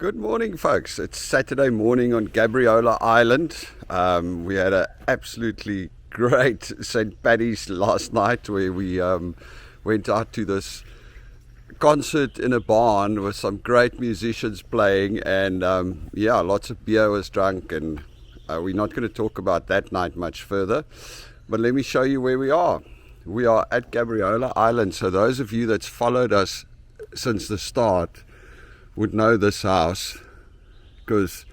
Good morning, folks. It's Saturday morning on Gabriola Island. We had an absolutely great St. Paddy's last night where we went out to this concert in a barn with some great musicians playing, and lots of beer was drunk, and we're not going to talk about that night much further, but let me show you where we are. We are at Gabriola Island, so those of you that's followed us since the start would know this house, because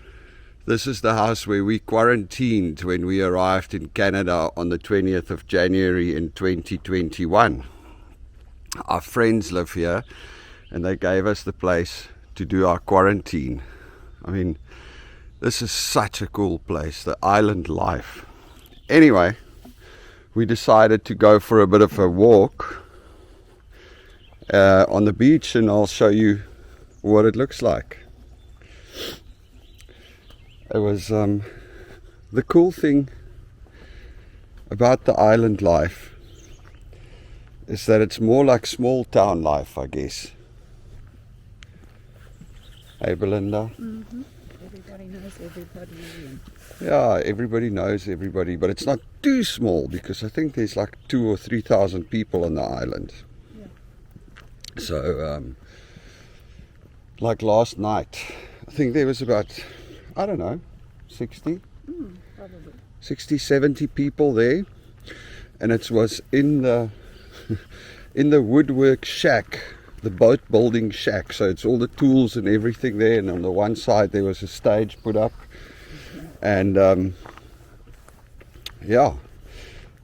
this is the house where we quarantined when we arrived in Canada on the 20th of January in 2021. Our friends live here and they gave us the place to do our quarantine. I mean, this is such a cool place, the island life. Anyway, we decided to go for a bit of a walk on the beach, and I'll show you what it looks like. It was the cool thing about the island life is that it's more like small town life, I guess. Hey, Belinda. Mm-hmm. Everybody knows everybody. Yeah, everybody knows everybody, but it's not too small because I think there's like 2,000 or 3,000 people on the island. Yeah. So, like last night, I think there was about, 60, Probably. 60, 70 people there, and it was in the in the woodwork shack, the boat building shack. So it's all the tools and everything there, and on the one side there was a stage put up, and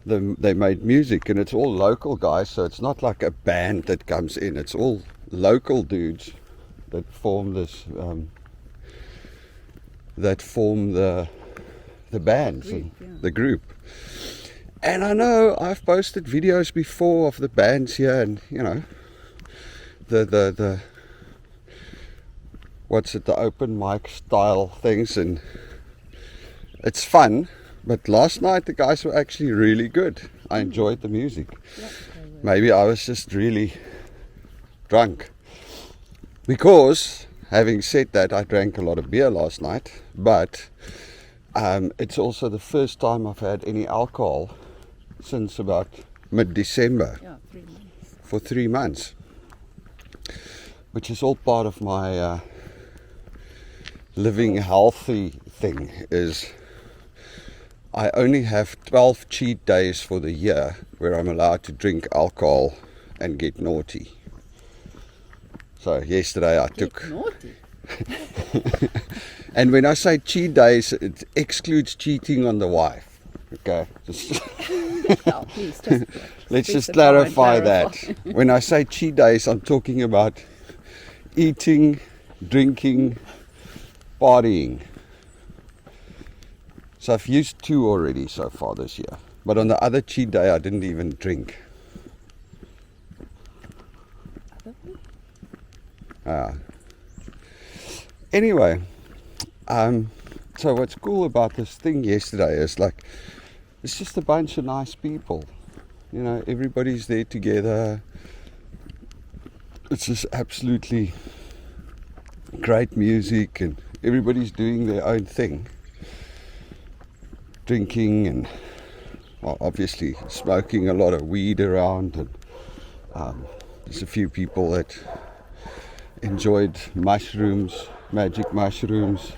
they made music, and it's all local guys, so it's not like a band that comes in. It's all local dudes that form this the bands and the group. And I know I've posted videos before of the bands here, and the open mic style things, and it's fun. But last night the guys were actually really good. I enjoyed the music. Yep, Maybe I was just really drunk. Because, having said that, I drank a lot of beer last night, but it's also the first time I've had any alcohol since about mid-December. Yeah, 3 months. For 3 months, which is all part of my living healthy thing. Is I only have 12 cheat days for the year where I'm allowed to drink alcohol and get naughty. So yesterday I took Naughty. and when I say cheat days, it excludes cheating on the wife. Okay, Oh, please, let's just specify clarify and clarify. that. When I say cheat days, I'm talking about eating, drinking, partying. So I've used 2 already so far this year, but on the other cheat day I didn't even drink. Anyway, so what's cool about this thing yesterday is like, it's just a bunch of nice people. Everybody's there together. It's just absolutely great music, and everybody's doing their own thing. Drinking and, well, obviously smoking a lot of weed around, and there's a few people that enjoyed mushrooms, magic mushrooms.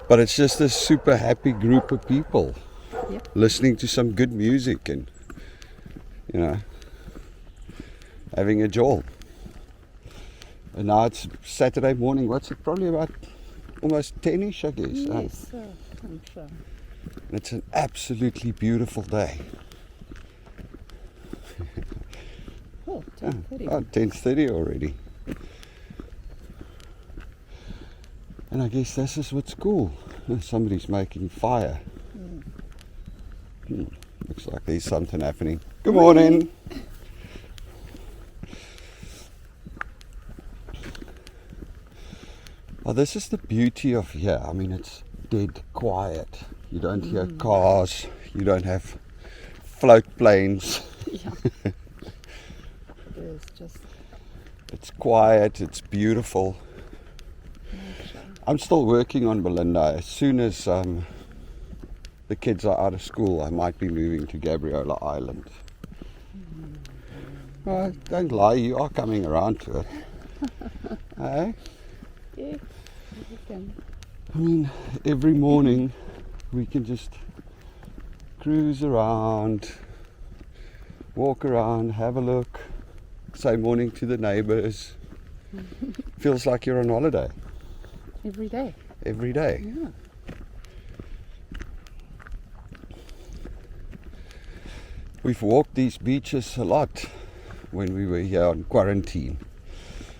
But it's just a super happy group of people. Yep. Listening to some good music and, having a jolt. And now it's Saturday morning. What's it? Probably about almost 10ish, I guess. Yes, I'm sure. And it's an absolutely beautiful day. Oh, 10:30. 10:30 already. And I guess this is what's cool. Somebody's making fire. Looks like there's something happening. Good morning. Well, this is the beauty of here. I mean, it's dead quiet. You don't hear cars. You don't have float planes. Yeah. It is just It's quiet, it's beautiful. I'm still working on Belinda. As soon as the kids are out of school, I might be moving to Gabriola Island. Don't lie, you are coming around to it. Hey? Yes, you can. I mean, every morning we can just cruise around, walk around, have a look, say morning to the neighbours. Feels like you're on holiday. Every day. Every day. Yeah. We've walked these beaches a lot when we were here on quarantine.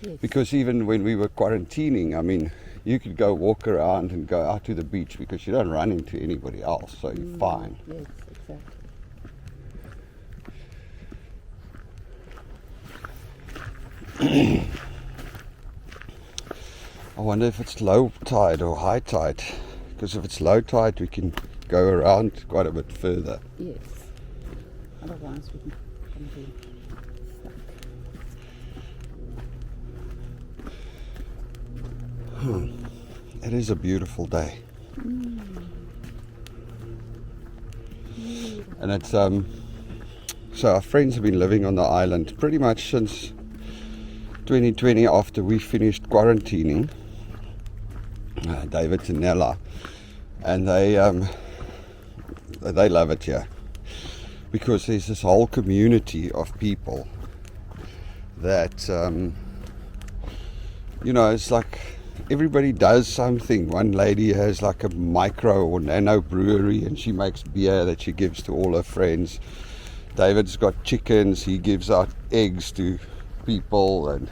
Yes. Because even when we were quarantining, I mean, you could go walk around and go out to the beach because you don't run into anybody else, so you're fine. Yes, exactly. I wonder if it's low tide or high tide. Because if it's low tide, we can go around quite a bit further. Yes. Otherwise, we can be stuck. It is a beautiful day. And it's so our friends have been living on the island pretty much since 2020 after we finished quarantining, David and Nella, and they love it here because there's this whole community of people that it's like everybody does something. One lady has like a micro or nano brewery and she makes beer that she gives to all her friends. David's got chickens, he gives out eggs to people, and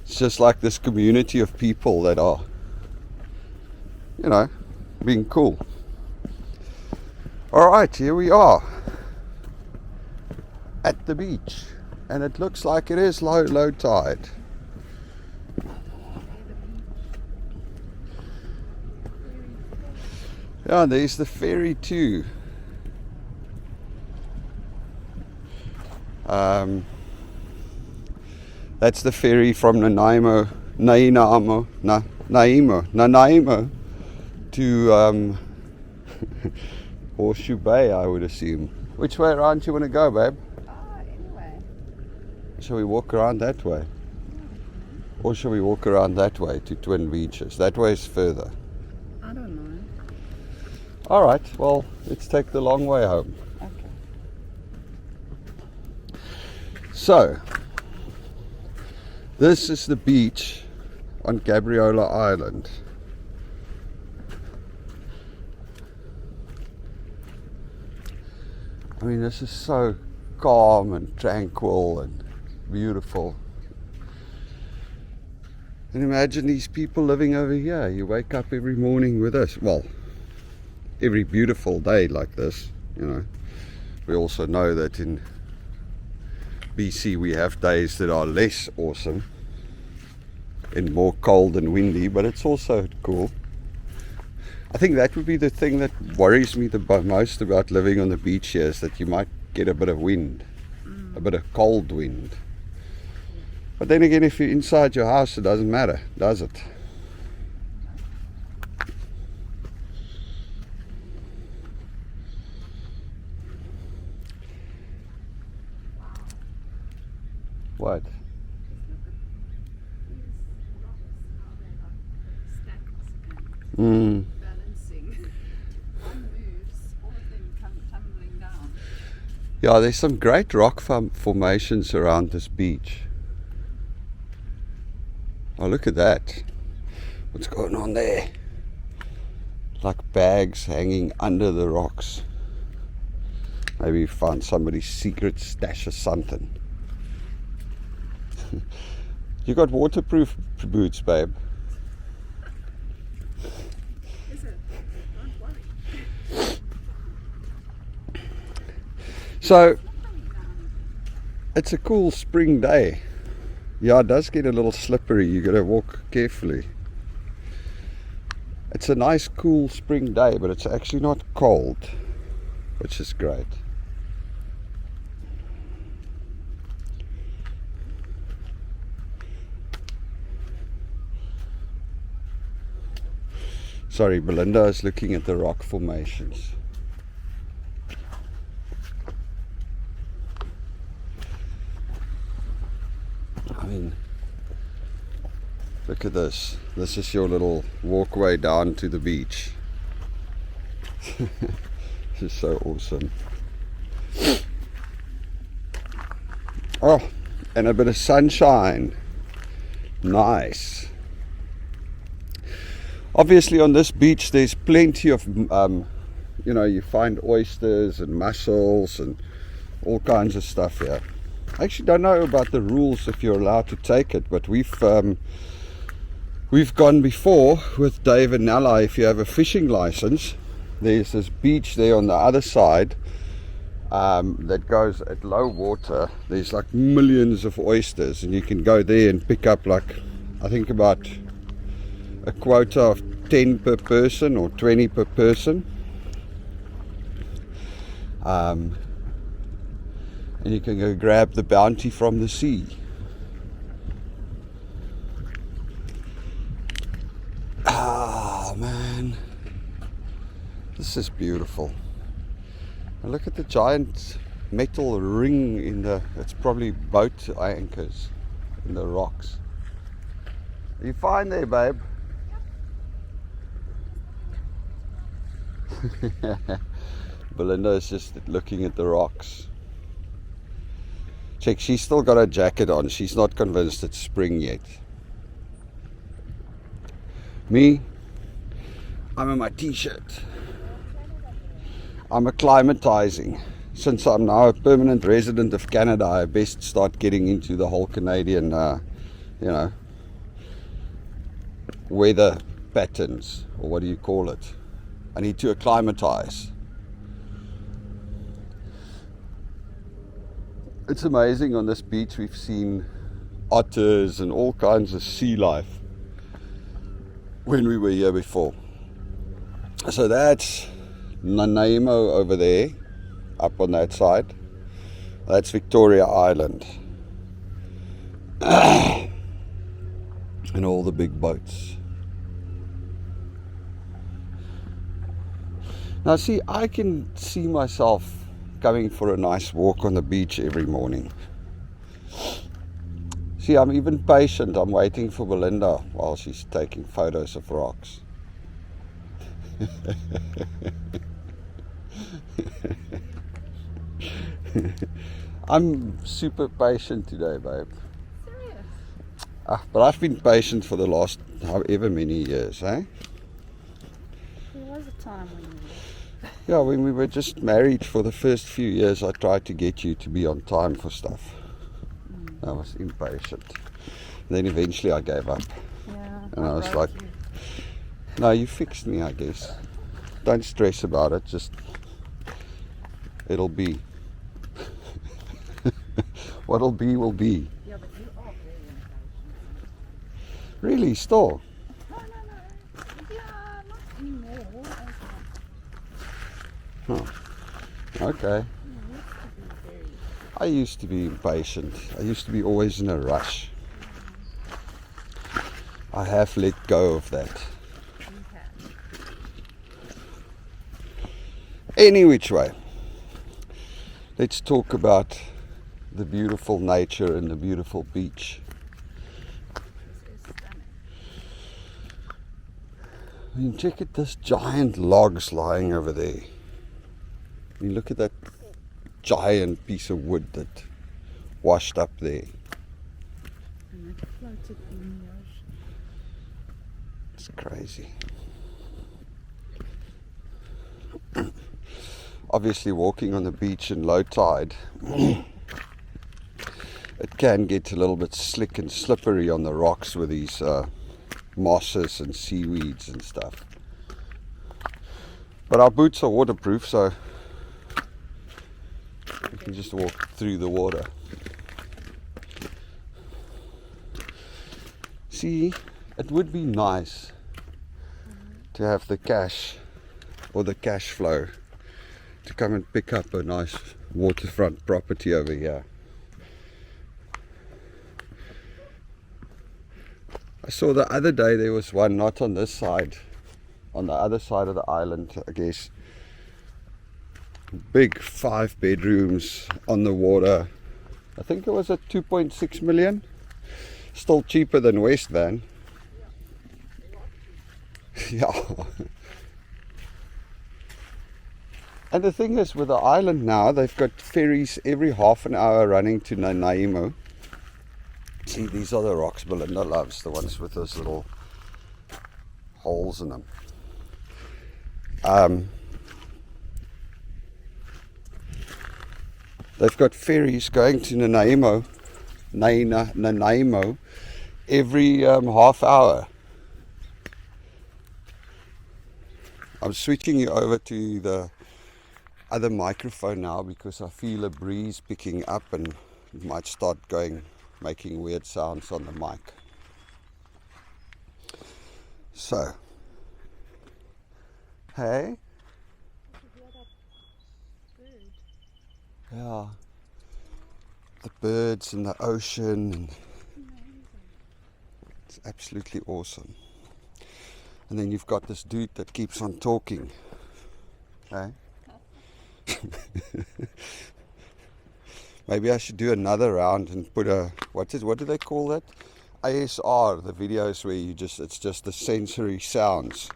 it's just like this community of people that are, being cool. Alright, here we are at the beach, and it looks like it is low tide. Yeah, there's the ferry too. That's the ferry from Nanaimo to Horseshoe Bay, I would assume. Which way around do you want to go, babe? Anyway. Shall we walk around that way? Or shall we walk around that way to Twin Beaches? That way is further. I don't know. Alright, well, let's take the long way home. Okay. So, this is the beach on Gabriola Island. I mean, this is so calm and tranquil and beautiful. And imagine these people living over here. You wake up every morning with us. Well, every beautiful day like this, We also know that in BC we have days that are less awesome and more cold and windy, but it's also cool. I think that would be the thing that worries me the most about living on the beach here, is that you might get a bit of wind, a bit of cold wind. But then again, if you're inside your house, it doesn't matter, does it? What? Balancing. One moves, all of them come tumbling down. Yeah, there's some great rock formations around this beach. Oh, look at that. What's going on there? Like bags hanging under the rocks. Maybe you found somebody's secret stash of something. You got waterproof boots, babe. Is it? Don't worry. So, it's a cool spring day. Yeah, it does get a little slippery. You got to walk carefully. It's a nice cool spring day, but it's actually not cold, which is great. Sorry, Belinda is looking at the rock formations. I mean, look at this. This is your little walkway down to the beach. This is so awesome. Oh, and a bit of sunshine. Nice. Obviously on this beach there's plenty of, you find oysters and mussels and all kinds of stuff here. I actually don't know about the rules if you're allowed to take it, but we've gone before with Dave and Nella. If you have a fishing license, there's this beach there on the other side that goes at low water. There's like millions of oysters, and you can go there and pick up, like, I think about a quota of 10 per person or 20 per person. And you can go grab the bounty from the sea. Ah, man, this is beautiful. And look at the giant metal ring it's probably boat anchors in the rocks. Are you fine there, babe? Belinda is just looking at the rocks. Check, she's still got her jacket on. She's not convinced it's spring yet. Me, I'm in my t-shirt. I'm acclimatizing. Since I'm now a permanent resident of Canada, I best start getting into the whole Canadian, weather patterns, or what do you call it? I need to acclimatize. It's amazing, on this beach we've seen otters and all kinds of sea life when we were here before. So that's Nanaimo over there, up on that side. That's Victoria Island. And all the big boats. Now see, I can see myself going for a nice walk on the beach every morning. See, I'm even patient. I'm waiting for Belinda while she's taking photos of rocks. I'm super patient today, babe. Serious? But I've been patient for the last however many years, eh? There was a time when you were. Yeah, when we were just married for the first few years, I tried to get you to be on time for stuff. I was impatient. Then eventually I gave up. Yeah. And I was broke like, you. no, you fixed me, I guess. Don't stress about it, just it'll be. What'll be will be. Yeah, but you are very impatient. Really, still? No. Yeah, not anymore. Huh. Okay. I used to be impatient. I used to be always in a rush. I have let go of that. Any which way, let's talk about the beautiful nature and the beautiful beach. I mean, check at this giant logs lying over there. I mean, look at that giant piece of wood that washed up there. And it floated in the ocean. It's crazy. Obviously, walking on the beach in low tide, it can get a little bit slick and slippery on the rocks with these mosses and seaweeds and stuff. But our boots are waterproof, so we can just walk through the water. See, it would be nice to have the cash or the cash flow to come and pick up a nice waterfront property over here. I saw the other day there was one not on this side, on the other side of the island, I guess. Big 5 bedrooms on the water. I think it was at 2.6 million. Still cheaper than West Van. Yeah. And the thing is, with the island now, they've got ferries every half an hour running to Nanaimo. See, these are the rocks Belinda loves, the ones with those little holes in them. They've got ferries going to Nanaimo every half hour. I'm switching you over to the other microphone now because I feel a breeze picking up and it might start making weird sounds on the mic. So, hey? Yeah, the birds and the ocean, and it's absolutely awesome. And then you've got this dude that keeps on talking. Hey? Maybe I should do another round and put what do they call that? ASR, the videos where it's just the sensory sounds.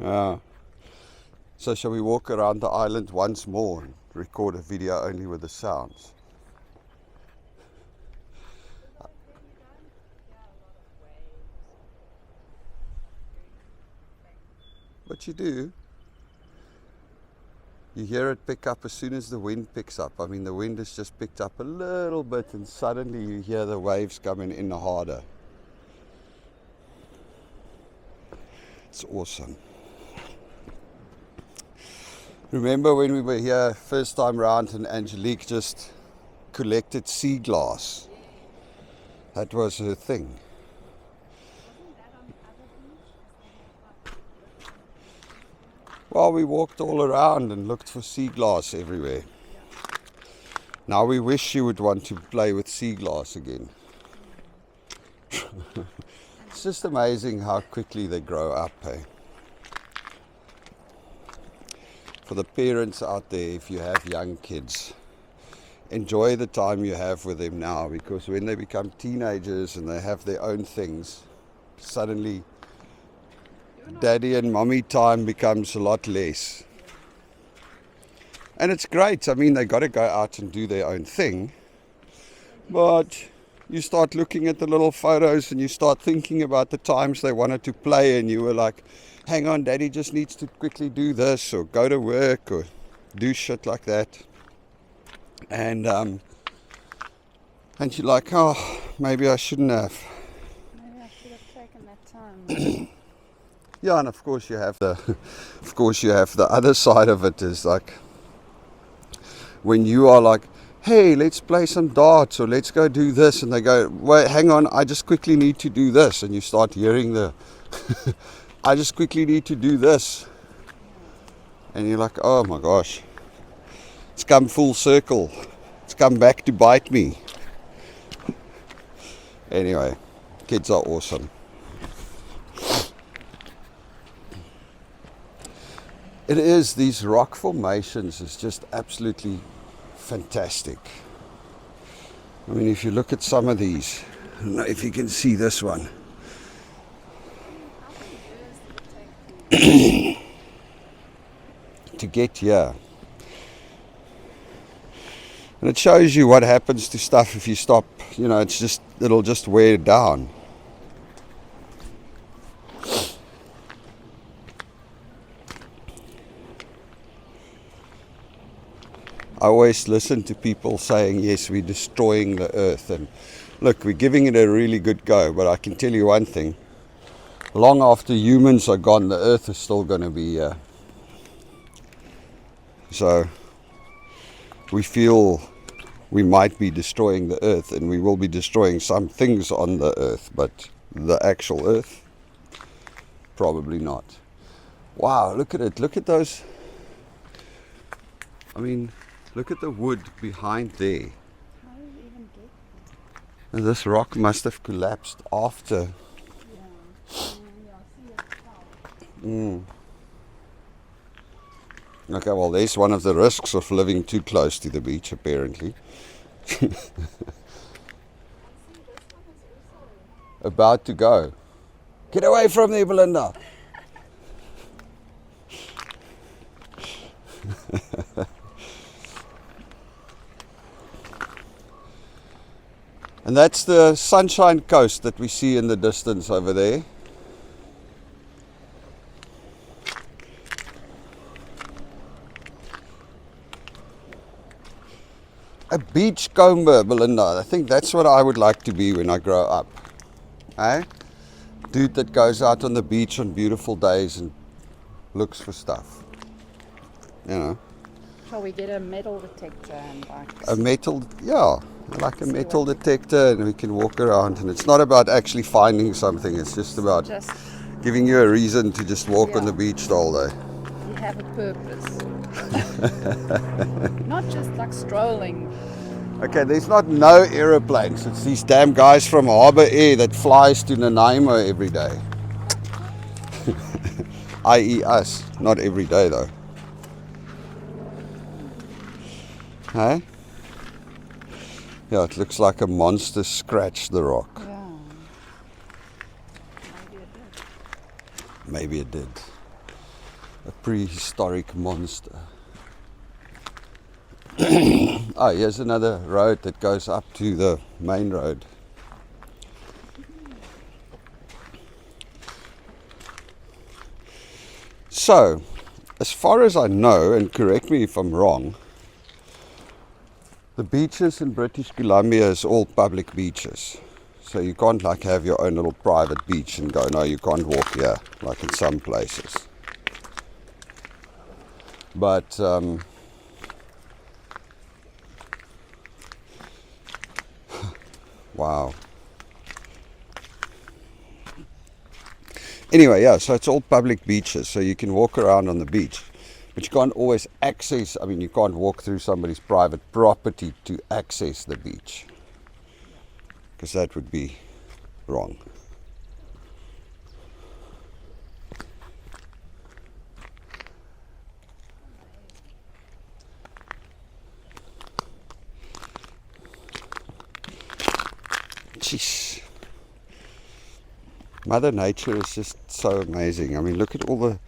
Yeah. So shall we walk around the island once more and record a video only with the sounds? What you do, you hear it pick up as soon as the wind picks up. I mean, the wind has just picked up a little bit and suddenly you hear the waves coming in harder. It's awesome. Remember when we were here first time round and Angelique just collected sea glass? That was her thing. Well, we walked all around and looked for sea glass everywhere. Now we wish she would want to play with sea glass again. It's just amazing how quickly they grow up, eh? For the parents out there, if you have young kids, enjoy the time you have with them now, because when they become teenagers and they have their own things, suddenly daddy and mommy time becomes a lot less. And it's great. I mean, they got to go out and do their own thing. But you start looking at the little photos and you start thinking about the times they wanted to play and you were like, hang on, daddy just needs to quickly do this or go to work or do shit like that. And you're like, oh, maybe I shouldn't have. Maybe I should have taken that time. Yeah, and of course you have the other side of it is like when you are like, hey, let's play some darts or let's go do this, and they go, wait, hang on, I just quickly need to do this, and you start hearing the I just quickly need to do this, and you're like, oh my gosh, it's come full circle, it's come back to bite me. Anyway, kids are awesome. It is, these rock formations is just absolutely fantastic. I mean, if you look at some of these, I don't know if you can see this one. To get here. And it shows you what happens to stuff if you stop, it'll just wear down. I always listen to people saying, yes, we're destroying the earth. And look, we're giving it a really good go. But I can tell you one thing. Long after humans are gone, the earth is still going to be here. So we feel we might be destroying the earth, and we will be destroying some things on the earth. But the actual earth, probably not. Wow, look at it. Look at those. I mean, look at the wood behind there. How do you even get And this rock must have collapsed after. Mm. Okay, well, there's one of the risks of living too close to the beach, apparently. About to go. Get away from there, Belinda. And that's the Sunshine Coast that we see in the distance over there. A beachcomber, Belinda. I think that's what I would like to be when I grow up. Eh? Dude that goes out on the beach on beautiful days and looks for stuff. You know. Shall we get a metal detector and like A metal, yeah, like a metal detector, and we can walk around. And it's not about actually finding something, it's just about giving you a reason to just walk on the beach the whole day. you have a purpose. Not just like strolling. Okay, there's not no aeroplanes. It's these damn guys from Harbour Air that flies to Nanaimo every day. I.e. us. Not every day though. Hey? Yeah, it looks like a monster scratched the rock. Yeah. Maybe it did. A prehistoric monster. Oh, here's another road that goes up to the main road. So, as far as I know, and correct me if I'm wrong, the beaches in British Columbia is all public beaches. So you can't like have your own little private beach and go, no, you can't walk here, like in some places. But wow. Anyway, yeah, so it's all public beaches, so you can walk around on the beach. But you can't always access, I mean, you can't walk through somebody's private property to access the beach. Because that would be wrong. Jeez. Mother Nature is just so amazing. I mean, look at all the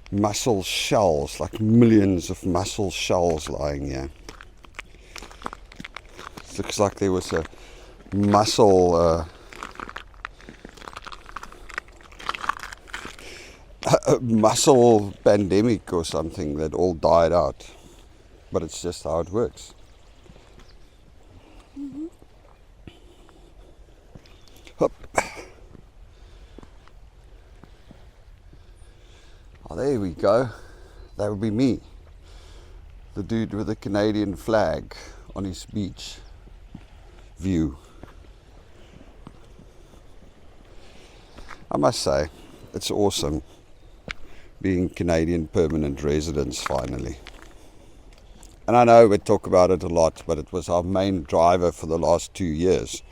mussel shells, like millions of mussel shells lying here. It looks like there was a mussel a mussel pandemic or something that all died out. But it's just how it works. Hup. Oh, there we go. That would be me. The dude with the Canadian flag on his beach view. I must say, it's awesome being Canadian permanent residents finally. And I know we talk about it a lot, but it was our main driver for the last 2 years.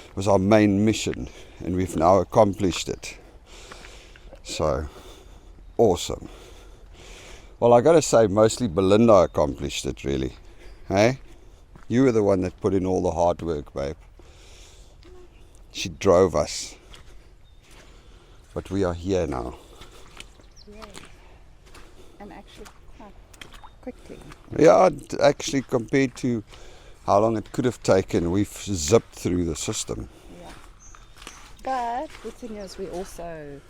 It was our main mission, and we've now accomplished it. So, awesome. Well, I gotta say, mostly Belinda accomplished it, really. Hey? You were the one that put in all the hard work, babe. She drove us. But we are here now. Yeah. And actually quite quickly. Yeah, actually, compared to how long it could have taken, we've zipped through the system. Yeah. But the thing is, we also,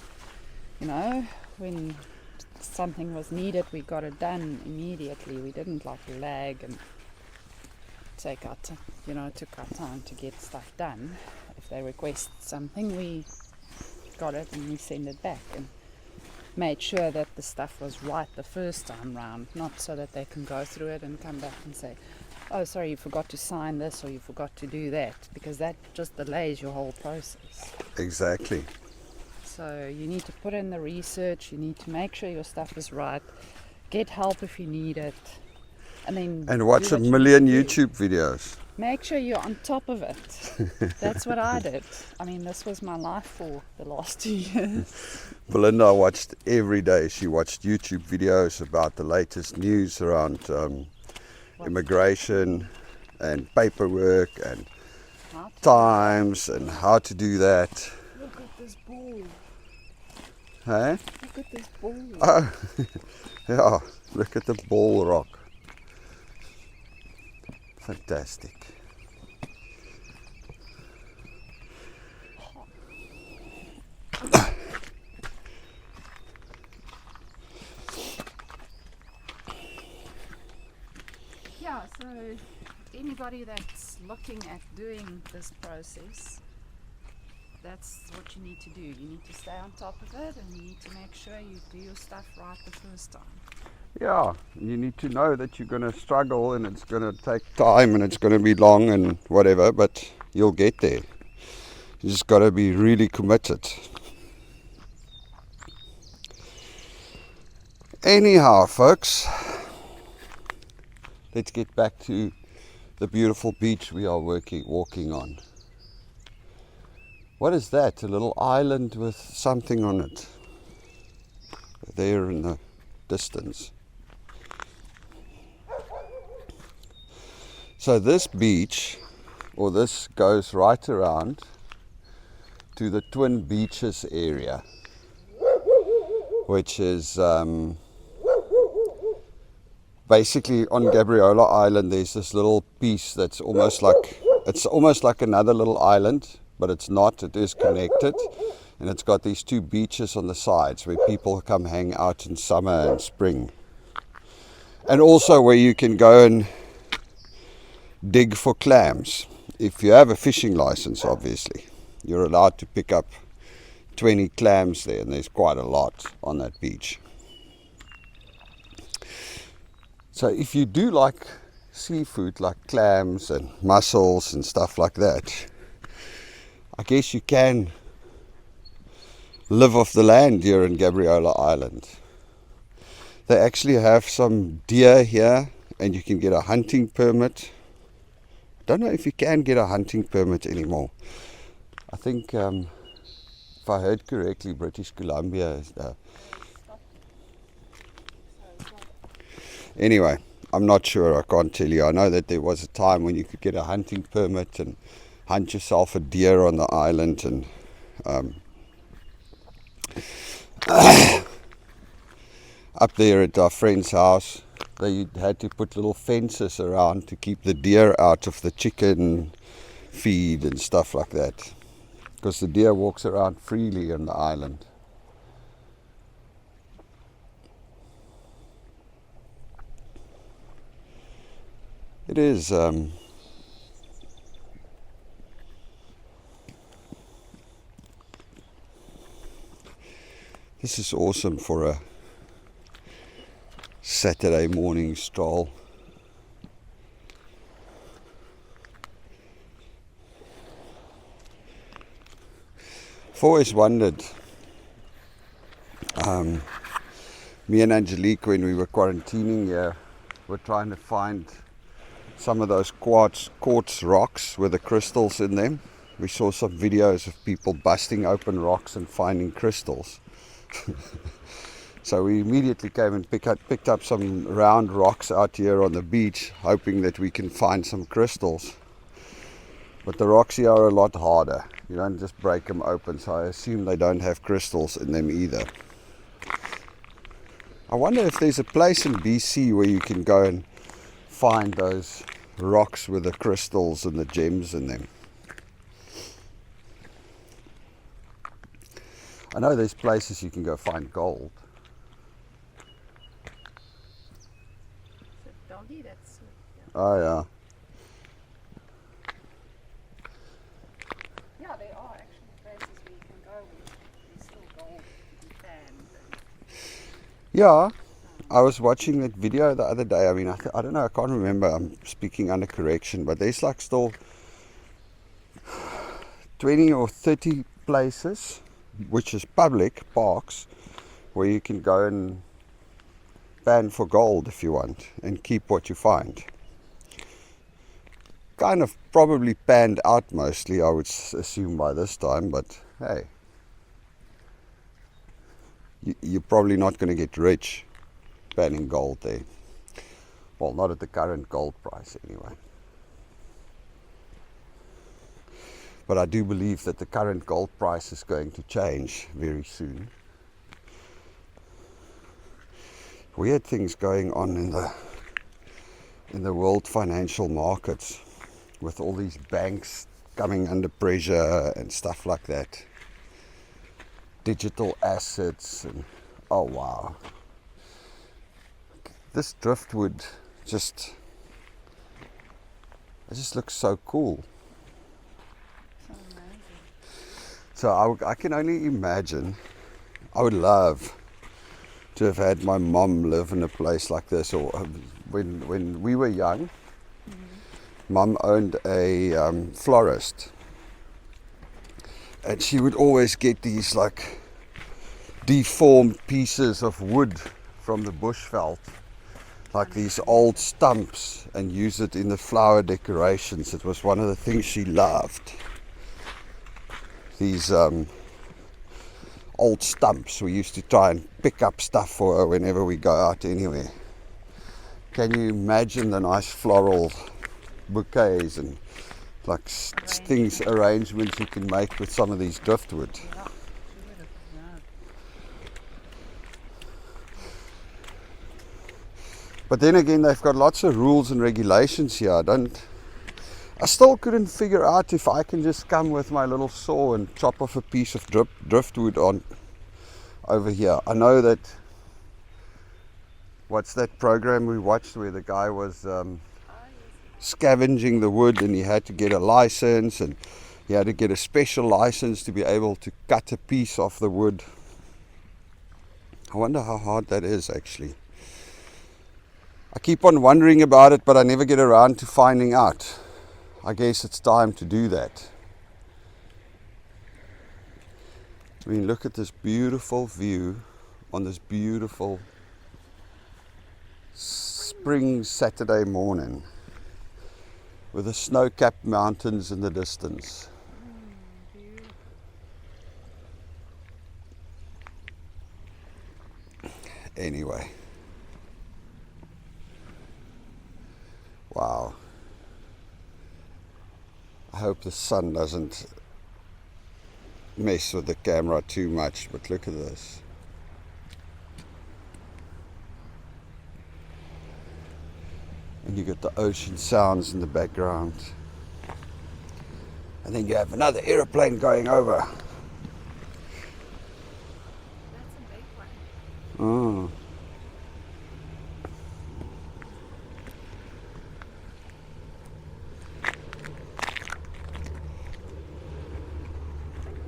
you know, when something was needed, we got it done immediately. We didn't like lag and took our time to get stuff done. If they request something, we got it and we send it back, and made sure that the stuff was right the first time round, not so that they can go through it and come back and say, oh, sorry, you forgot to sign this or you forgot to do that, because that just delays your whole process. Exactly. So you need to put in the research, you need to make sure your stuff is right, get help if you need it, and then And watch a million YouTube videos. Make sure you're on top of it. That's what I did. I mean, this was my life for the last 2 years. Belinda watched every day. She watched YouTube videos about the latest news around immigration and paperwork and times and how to do that. Look at this ball. Hey? Look at this ball. Oh, yeah, look at the ball rock. Fantastic. Yeah, so anybody that's looking at doing this process, that's what you need to do. You need to stay on top of it, and you need to make sure you do your stuff right the first time. Yeah, you need to know that you're going to struggle and it's going to take time and it's going to be long and whatever, but you'll get there. You just got to be really committed. Anyhow, folks, let's get back to the beautiful beach we are walking on. What is that? A little island with something on it. There in the distance. So this beach, or this goes right around to the Twin Beaches area, which is basically on Gabriola Island. There's this little piece that's almost like another little island, but it's not. It is connected, and it's got these two beaches on the sides where people come hang out in summer and spring, and also where you can go and dig for clams. If you have a fishing license, obviously you're allowed to pick up 20 clams there, and there's quite a lot on that beach. So if you do like seafood, like clams and mussels and stuff like that, I guess you can live off the land here in Gabriola Island. They actually have some deer here, and you can get a hunting permit. Don't know if you can get a hunting permit anymore. I think, if I heard correctly, British Columbia is there. Anyway, I'm not sure, I can't tell you. I know that there was a time when you could get a hunting permit and hunt yourself a deer on the island, and up there at our friend's house, they had to put little fences around to keep the deer out of the chicken feed and stuff like that, because the deer walks around freely on the island. It is this is awesome for a Saturday morning stroll. I've always wondered, me and Angelique, when we were quarantining here, were trying to find some of those quartz rocks with the crystals in them. We saw some videos of people busting open rocks and finding crystals. So we immediately came and picked up some round rocks out here on the beach, hoping that we can find some crystals. But the rocks here are a lot harder. You don't just break them open, so I assume they don't have crystals in them either. I wonder if there's a place in BC where you can go and find those rocks with the crystals and the gems in them. I know there's places you can go find gold. Doggy, that's Oh yeah. yeah, there are actually places where you can go with there's still gold to be found. Yeah, I was watching that video the other day. I mean, I don't know, I can't remember. I'm speaking under correction, but there's like still 20 or 30 places, which is public parks, where you can go and pan for gold if you want and keep what you find. kind of probably panned out mostly, I would assume by this time, but hey, you're probably not going to get rich panning gold there. Well, not at the current gold price anyway. But I do believe that the current gold price is going to change very soon. Weird things going on in the world financial markets, with all these banks coming under pressure and stuff like that. Digital assets and oh wow. This driftwood just looks so cool. So amazing. So I can only imagine, I would love to have had my mom live in a place like this, or when we were young, Mum owned a florist, and she would always get these like deformed pieces of wood from the bushveld, like these old stumps, and use it in the flower decorations. It was one of the things she loved. These old stumps. We used to try and pick up stuff for her whenever we go out anywhere. Can you imagine the nice floral bouquets and like things, arrangements you can make with some of these driftwood? But then again, they've got lots of rules and regulations here. I still couldn't figure out if I can just come with my little saw and chop off a piece of driftwood on over here. I know that, what's that program we watched where the guy was scavenging the wood, and he had to get a license, and he had to get a special license to be able to cut a piece off the wood. I wonder how hard that is actually. I keep on wondering about it, but I never get around to finding out. I guess it's time to do that. I mean, look at this beautiful view on this beautiful spring Saturday morning with the snow-capped mountains in the distance. Anyway. Wow. I hope the sun doesn't mess with the camera too much, but look at this. And you get the ocean sounds in the background. And then you have another aeroplane going over. That's a big one. Oh.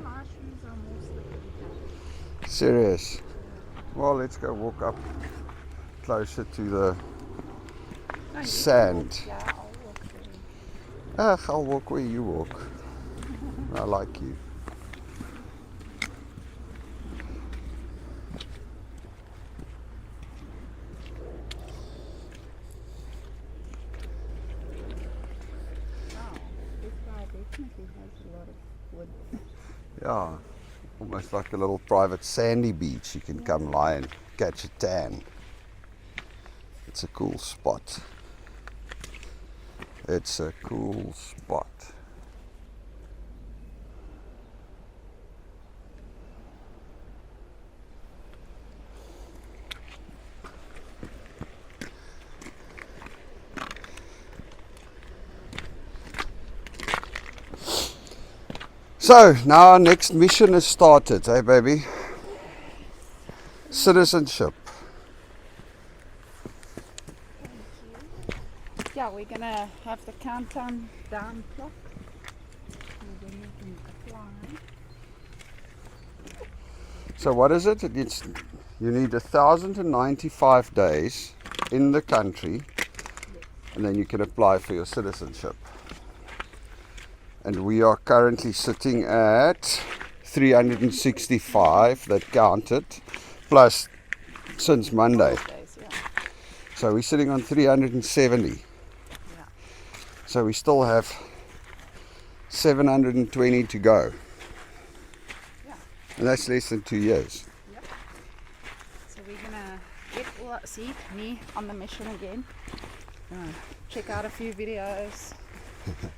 My shoes are more slippery. Serious? Well, let's go walk up closer to the No, you sand. walk, yeah, I'll walk through. I'll walk where you walk. I like you. Wow, this guy definitely has a lot of wood. Yeah, almost like a little private sandy beach. You can come lie and catch a tan. It's a cool spot. It's a cool spot. So now our next mission has started, hey baby? Citizenship. Yeah, we're gonna have the countdown down clock, and then you can apply. So what is it? You need 1,095 days in the country, and then you can apply for your citizenship. And we are currently sitting at 365 that counted, plus since Monday. Days, yeah. So we're sitting on 370. Yeah. So we still have 720 to go. Yeah. And that's less than 2 years. Yep. So we're gonna get all that, see me on the mission again. Check out a few videos,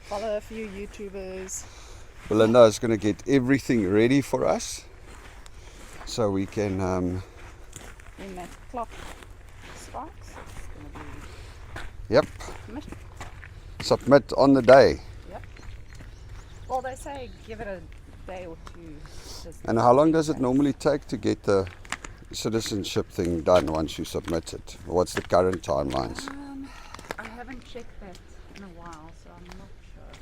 follow a few YouTubers. Belinda is going to get everything ready for us so we can When that clock strikes, it's gonna yep, be mission. submit on the day. Yep. Well, they say give it a day or two. And how long does it normally take to get the citizenship thing done once you submit it? What's the current timelines? I haven't checked that in a while, so I'm not sure.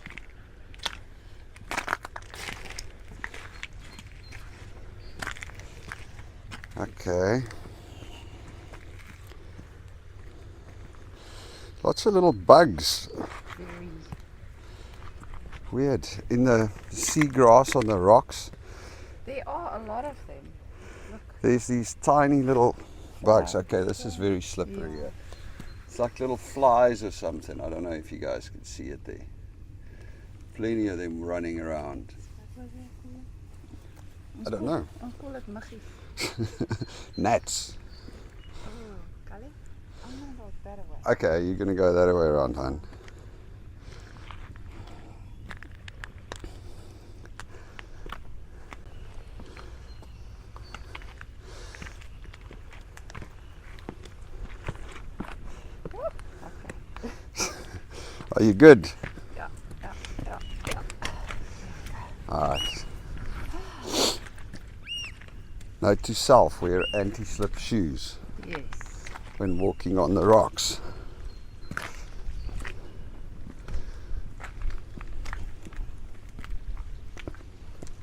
Okay. Lots of little bugs. Very. Weird. In the seagrass on the rocks, There are a lot of them. Look. there's these tiny little bugs. Yeah. Okay, this is very slippery. Yeah. Yeah. It's like little flies or something. I don't know if you guys can see it there. Plenty of them running around. I don't know. Ons call it muggies. Gnats. Oh, Kali? I'm gonna go that way. Okay, you're going to go that way around, hon. Are you good? Yeah. Alright. Note to self, wear anti-slip shoes Yes. when walking on the rocks.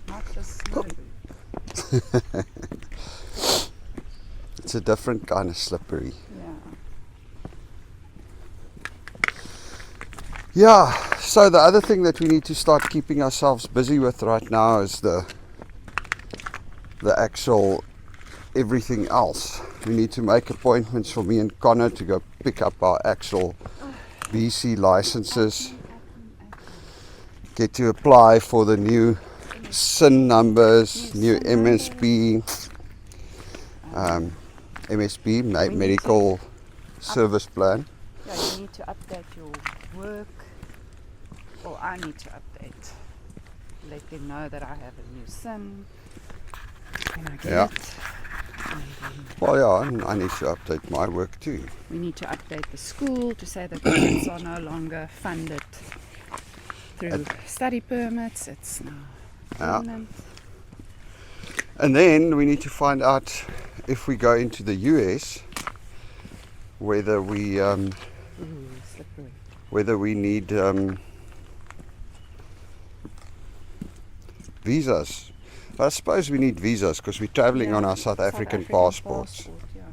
Not just snow boots. It's a different kind of slippery. Yeah. Yeah, so the other thing that we need to start keeping ourselves busy with right now is the actual everything else. We need to make appointments for me and Connor to go pick up our actual BC licenses, get to apply for the new SIN numbers, new MSP, MSP, medical service plan. Yeah, you need to update your work. Well, I need to update. Let them know that I have a new SIN. When I get Yeah. it. And Well, yeah, and I need to update my work too. we need to update the school to say that the kids are no longer funded through study permits. It's now Yeah. permanent. And then we need to find out if we go into the US whether we Ooh, slippery. whether we need visas. I suppose we need visas because we're traveling on our South African passports. passport, yeah.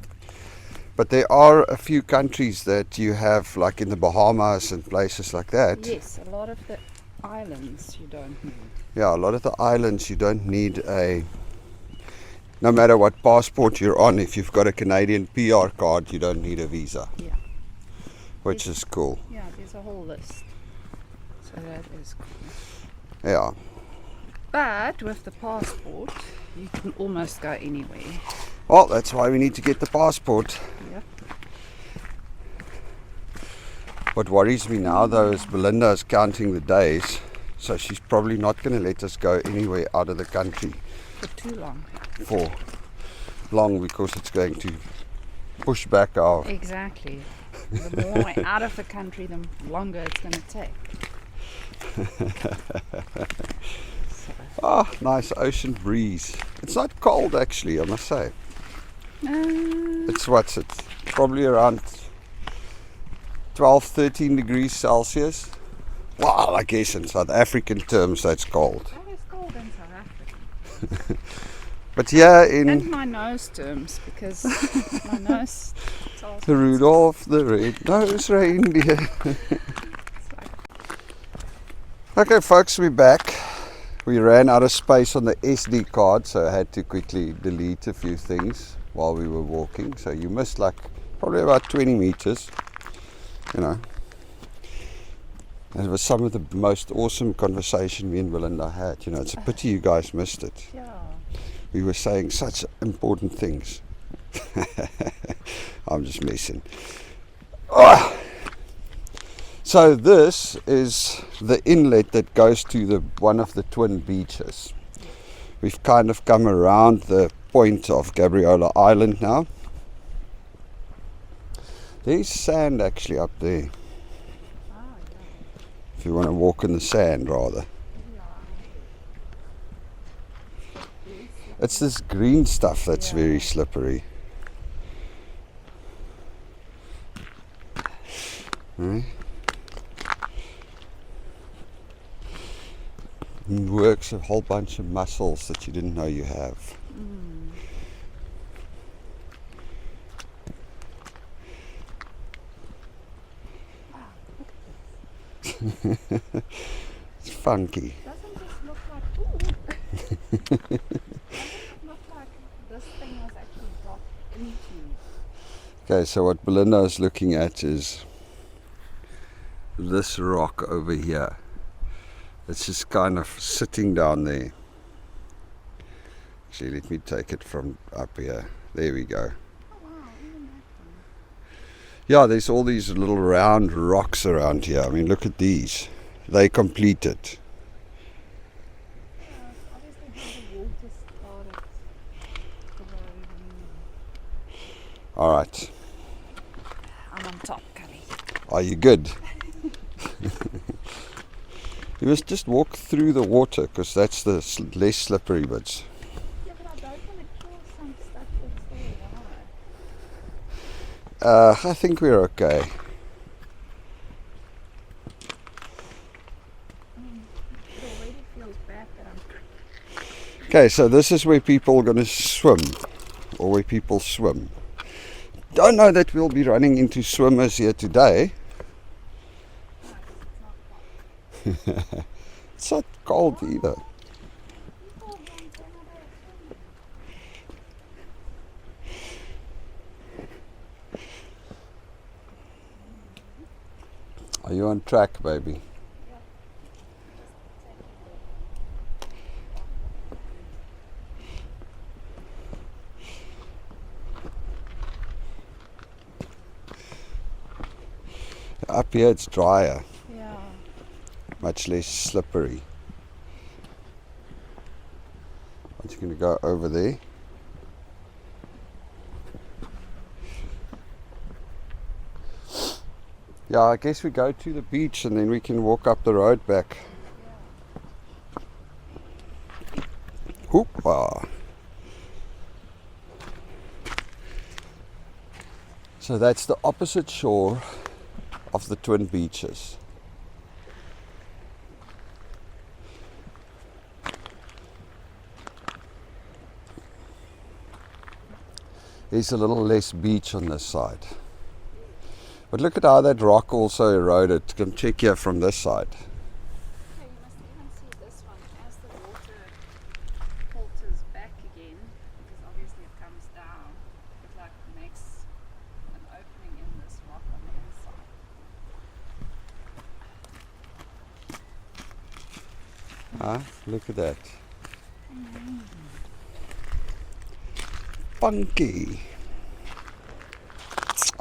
But there are a few countries that you have, like in the Bahamas and places like that. Yes, a lot of the islands you don't need. Yeah, a lot of the islands you don't need no matter what passport you're on, if you've got a Canadian PR card, you don't need a visa. Yeah. Which is cool. Yeah, there's a whole list. So that is cool. Yeah. But with the passport, you can almost go anywhere. Well, that's why we need to get the passport. Yeah. What worries me now, though, is Belinda is counting the days, so she's probably not going to let us go anywhere out of the country For too long. for long, because it's going to push back our... Exactly. The more we're out of the country, the longer it's going to take. Ah, nice ocean breeze. It's not cold, actually, I must say. It's what's it? Probably around 12, 13 degrees Celsius. Well, I guess in South African terms that's cold. That is cold in South Africa. But yeah, in And my nose terms, because my nose tells me Rudolph the Red-Nosed Reindeer. Okay, folks, we're back. We ran out of space on the SD card, so I had to quickly delete a few things while we were walking. So you missed like probably about 20 meters, you know. And it was some of the most awesome conversation me and Belinda had. You know, it's a pity you guys missed it. Yeah. We were saying such important things. I'm just messing. Oh! So this is the inlet that goes to one of the twin beaches. We've kind of come around the point of Gabriola Island now. There's sand actually up there. Oh, yeah. If you want to walk in the sand rather. It's this green stuff that's very slippery. Right? It works a whole bunch of muscles that you didn't know you have. It's funky. Doesn't this look like, ooh. Doesn't it look like this thing was actually dropped into? Okay, so what Belinda is looking at is this rock over here. It's just kind of sitting down there. Actually, let me take it from up here. There we go. Oh wow, even that one. Yeah, there's all these little round rocks around here. I mean, look at these. They complete it. Yeah, it's obviously where the water started flowing. Alright. I'm on top, Kelly. Are you good? You must just walk through the water because that's the less slippery bits. Yeah, but I don't want to kill some stuff that's there, right? I think we're okay. It already feels bad that I'm... Okay, so this is where people are going to swim, or where people swim. Don't know that we'll be running into swimmers here today. It's not cold either. Are you on track, baby? Up here it's drier, Yeah. much less slippery. I'm just going to go over there. Yeah, I guess we go to the beach and then we can walk up the road back. Hoopah. So that's the opposite shore of the twin beaches. There's a little less beach on this side. But look at how that rock also eroded. Come check here from this side. Okay, you must even see this one as the water filters back again, because obviously it comes down. It like makes an opening in this rock on the inside. Look at that. Funky.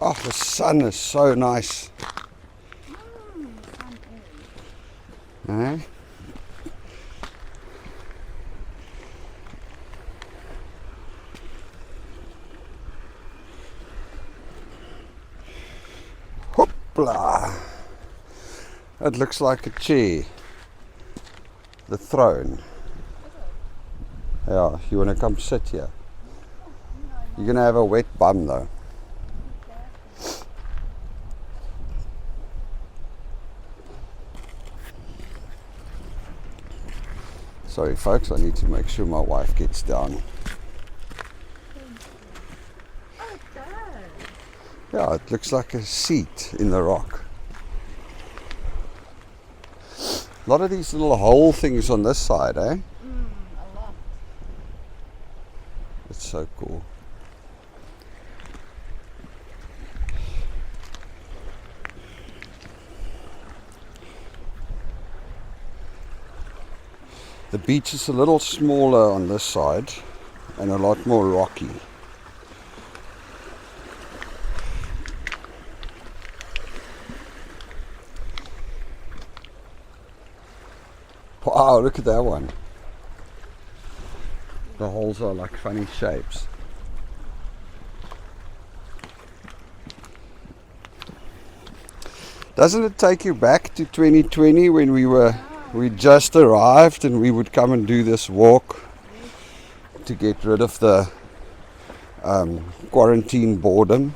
Oh, the sun is so nice. Eh? Hoopla. It looks like a chair. The throne. Yeah, you want to come sit here? You're going to have a wet bum though. Sorry folks, I need to make sure my wife gets down. Oh, it does. Yeah, it looks like a seat in the rock. A lot of these little hole things on this side, eh? A lot. It's so cool. The beach is a little smaller on this side and a lot more rocky. Wow, look at that one. The holes are like funny shapes. Doesn't it take you back to 2020 when we just arrived and we would come and do this walk to get rid of the quarantine boredom?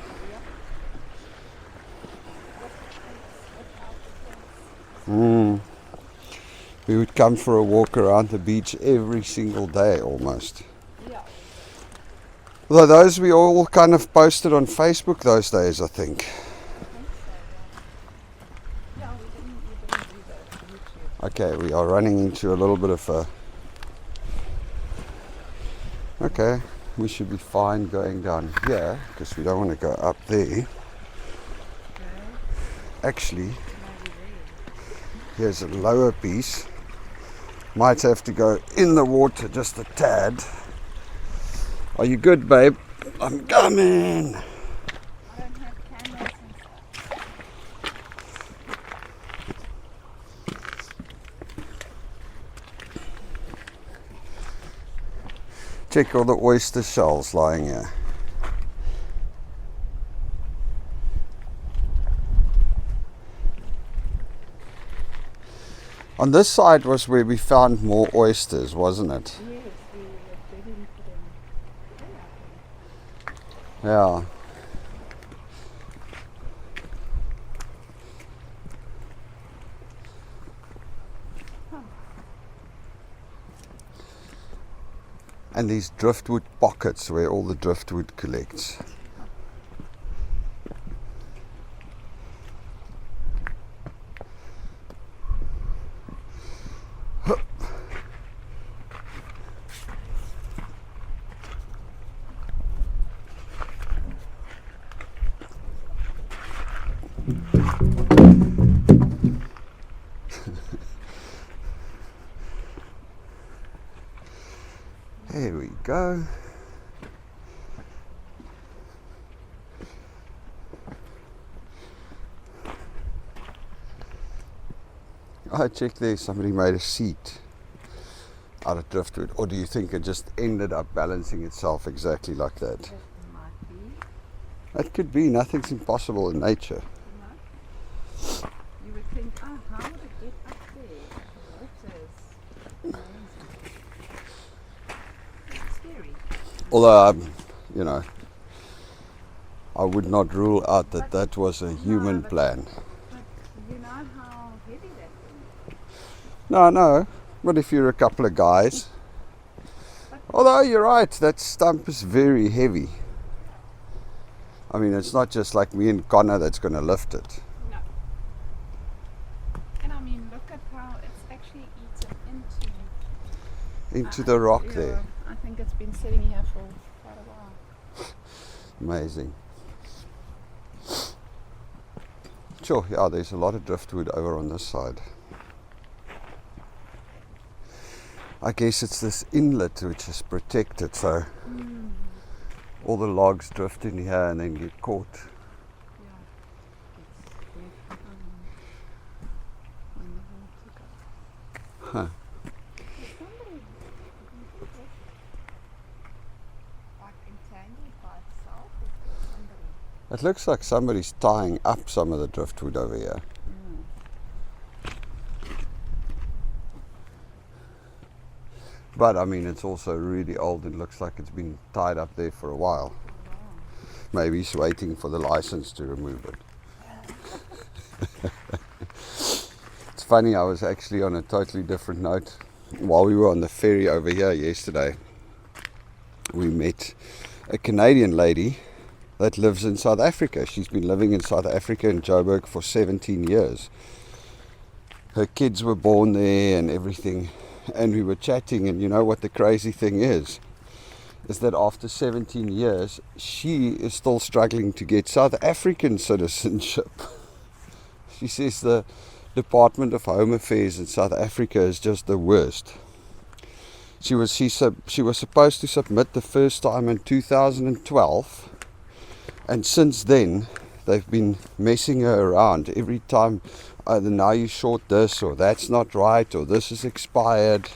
We would come for a walk around the beach every single day almost. Although those we all kind of posted on Facebook those days, I think. Okay, we are running into a little bit of a... Okay, we should be fine going down here because we don't want to go up there. Actually, here's a lower piece. Might have to go in the water just a tad. Are you good, babe? I'm coming. I don't have cameras and stuff. Check all the oyster shells lying here. On this side was where we found more oysters, wasn't it? Yes, we were digging for them. Yeah. And these driftwood pockets where all the driftwood collects. There we go. I checked there, somebody made a seat out of driftwood. Or do you think it just ended up balancing itself exactly like that? That might be. That could be. Nothing's impossible in nature. You would think, how would it get up there? The water is amazing. Scary. Although, you know, I would not rule out that that was a human plan. But you know how heavy that thing is? No. But if you're a couple of guys. Although you're right, that stump is very heavy. I mean, it's not just like me and Connor that's going to lift it. No. And I mean, look at how it's actually eaten Into the rock yeah, there. I think it's been sitting here for quite a while. Amazing. Sure, yeah, there's a lot of driftwood over on this side. I guess it's this inlet which is protected, so all the logs drift in here and then get caught. Yeah. It's when the water goes. Huh. There's somebody like entangled by itself. Is there somebody? It looks like somebody's tying up some of the driftwood over here. But I mean, it's also really old and looks like it's been tied up there for a while. Maybe he's waiting for the license to remove it. It's funny, I was actually on a totally different note. While we were on the ferry over here yesterday, we met a Canadian lady that lives in South Africa. She's been living in South Africa in Joburg for 17 years. Her kids were born there and everything. And we were chatting, and you know what the crazy thing is that after 17 years, she is still struggling to get South African citizenship. She says the Department of Home Affairs in South Africa is just the worst. She was supposed to submit the first time in 2012, and since then they've been messing her around every time. Either now you short this, or that's not right, or this is expired.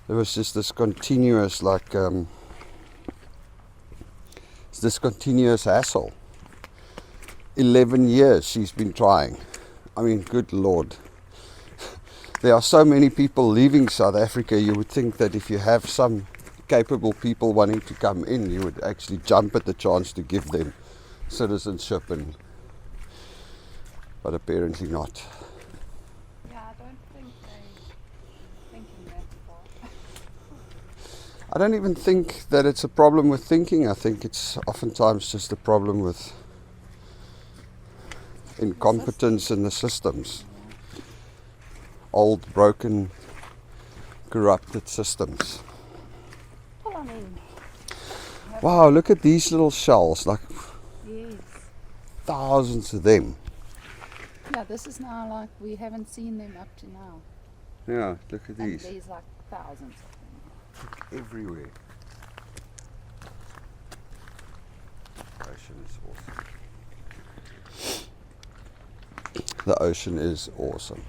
There was just this continuous hassle. 11 years she's been trying. I mean, good Lord. There are so many people leaving South Africa, you would think that if you have some capable people wanting to come in, you would actually jump at the chance to give them citizenship, but apparently not. Yeah, I don't think they're thinking that far. I don't even think that it's a problem with thinking. I think it's oftentimes just a problem with incompetence in the systems. Old, broken, corrupted systems. Well, I mean, Wow, look at these little shells, like yes. thousands of them. Yeah, this is now like we haven't seen them up to now. Yeah, look at And these. there's like thousands of them. Look everywhere. The ocean is awesome. The ocean is awesome.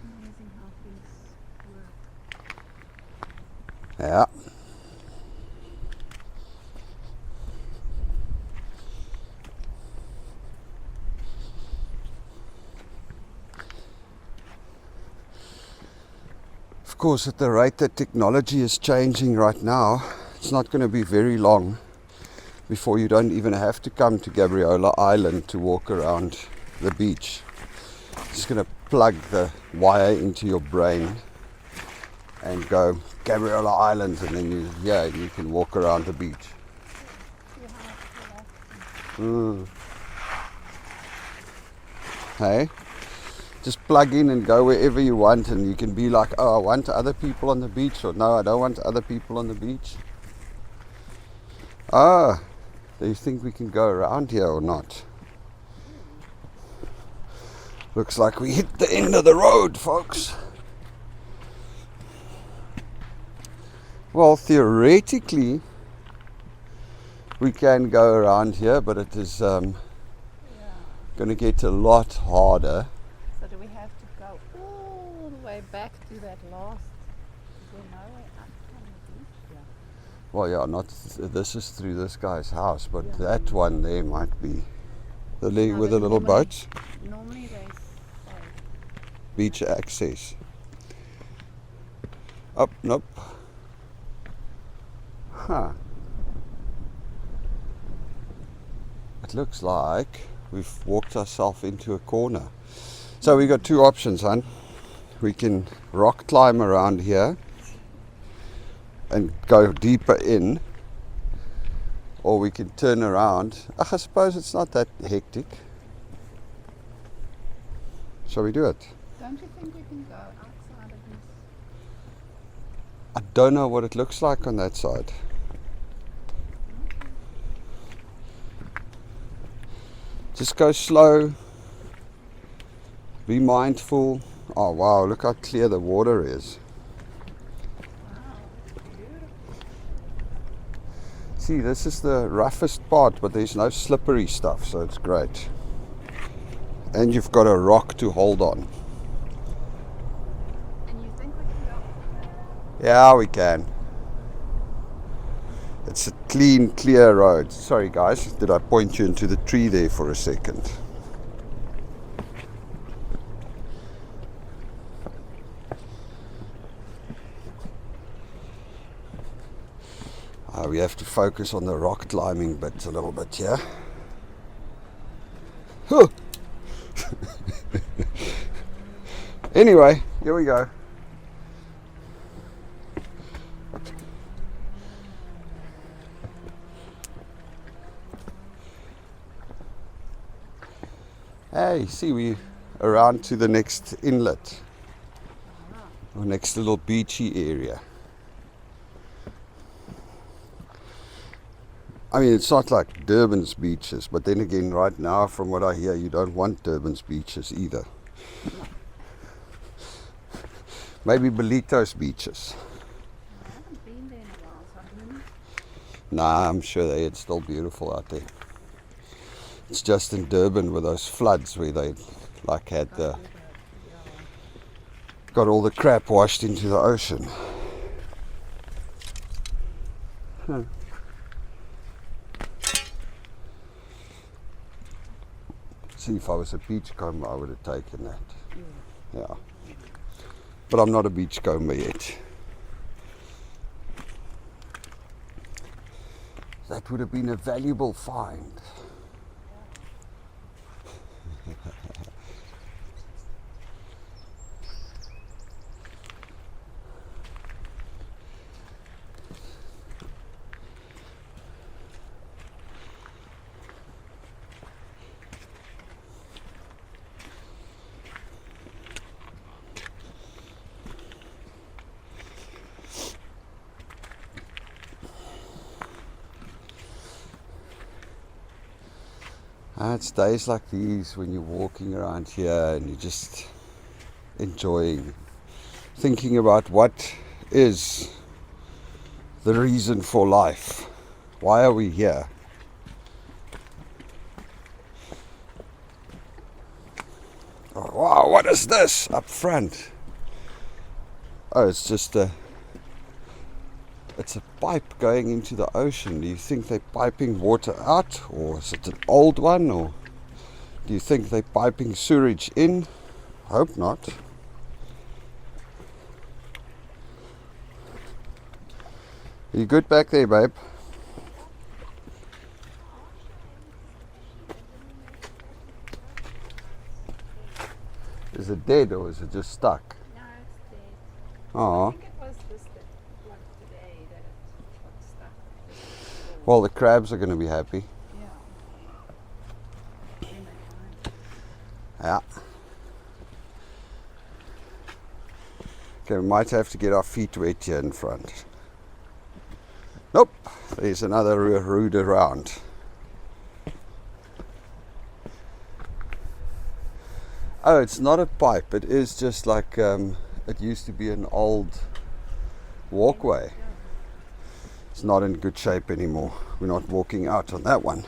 Amazing how things work. Yeah. Of course, at the rate that technology is changing right now, it's not going to be very long before you don't even have to come to Gabriola Island to walk around the beach. Just going to plug the wire into your brain and go Gabriola Island, and then you can walk around the beach. Hey? Just plug in and go wherever you want, and you can be like, oh, I want other people on the beach, or no, I don't want other people on the beach. Do you think we can go around here or not? Looks like we hit the end of the road, folks. Well, theoretically, we can go around here, but it is going to get a lot harder. So do we have to go all the way back to that last? Is there no way up from the beach? Yeah. Well, yeah, not this is through this guy's house, but that one there might be the No, with the little normally- boats, Normally they say. beach access. Oh, nope. Huh. It looks like we've walked ourselves into a corner. So we got two options, hon. We can rock climb around here and go deeper in, or we can turn around. I suppose it's not that hectic. Shall we do it? Don't you think we can go outside of this? I don't know what it looks like on that side. Just go slow. Be mindful. Oh wow, look how clear the water is. Wow, beautiful. See, this is the roughest part, but there's no slippery stuff, so it's great. And you've got a rock to hold on. And you think we can go? Yeah, we can. It's a clean, clear road. Sorry guys, did I point you into the tree there for a second? We have to focus on the rock climbing bit a little bit here. Huh. Anyway, here we go. Hey, see, we around to the next inlet, or next little beachy area. I mean, it's not like Durban's beaches, but then again, right now, from what I hear, you don't want Durban's beaches either. Maybe Belito's beaches. I haven't been there in a while, so I don't know. Nah, I'm sure they're still beautiful out there. It's just in Durban with those floods where they like had the got all the crap washed into the ocean. See, if I was a beachcomber, I would have taken that. Yeah. But I'm not a beachcomber yet. That would have been a valuable find. It's days like these when you're walking around here and you're just enjoying, thinking about what is the reason for life. Why are we here? Oh, wow, what is this up front? Oh, it's just it's a pipe going into the ocean. Do you think they're piping water out, or is it an old one, or do you think they're piping sewage in? Hope not. Are you good back there, babe? Is it dead or is it just stuck? No, it's dead. Oh. I think it was just like today that it got stuck. Well, the crabs are going to be happy. Yeah. Then they find it. Yeah. Okay, we might have to get our feet wet here in front. Nope, there's another road around. Oh, it's not a pipe. It is just like it used to be an old walkway. It's not in good shape anymore. We're not walking out on that one.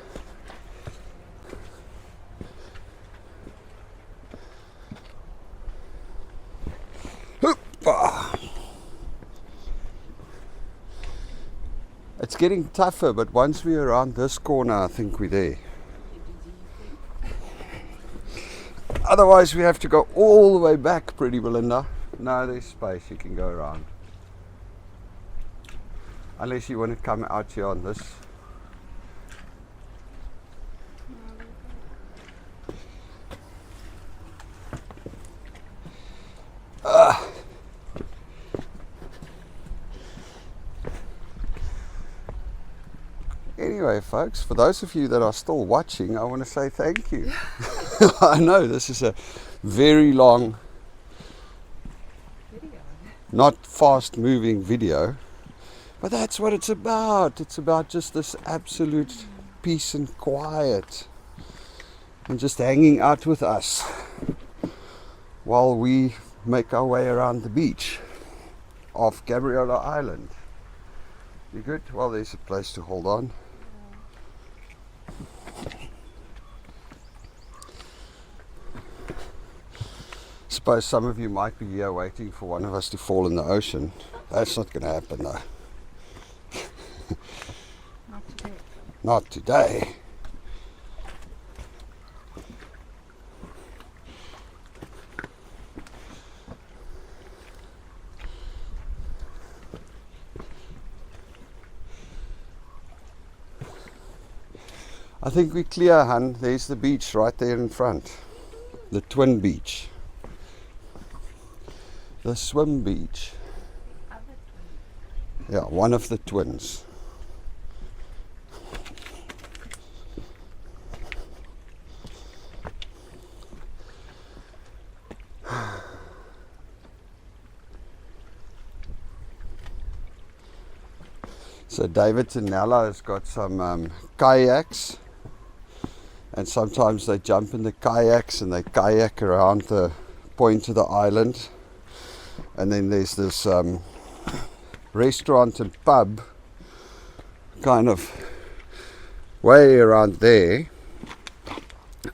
It's getting tougher, but once we're around this corner, I think we're there. Otherwise, we have to go all the way back, pretty Belinda. No, there's space. You can go around. Unless you want to come out here on this. Anyway, folks, for those of you that are still watching, I want to say thank you. I know this is a very long, not fast moving video, but that's what it's about. It's about just this absolute peace and quiet and just hanging out with us while we make our way around the beach off Gabriola Island. You good? Well, there's a place to hold on. Suppose some of you might be here waiting for one of us to fall in the ocean. That's not going to happen though. Not today. Not today. I think we're clear, hun. There's the beach right there in front. The twin beach. The swim beach. Yeah, one of the twins. So David and Nella has got some kayaks, and sometimes they jump in the kayaks and they kayak around the point of the island. And then there's this restaurant and pub kind of way around there,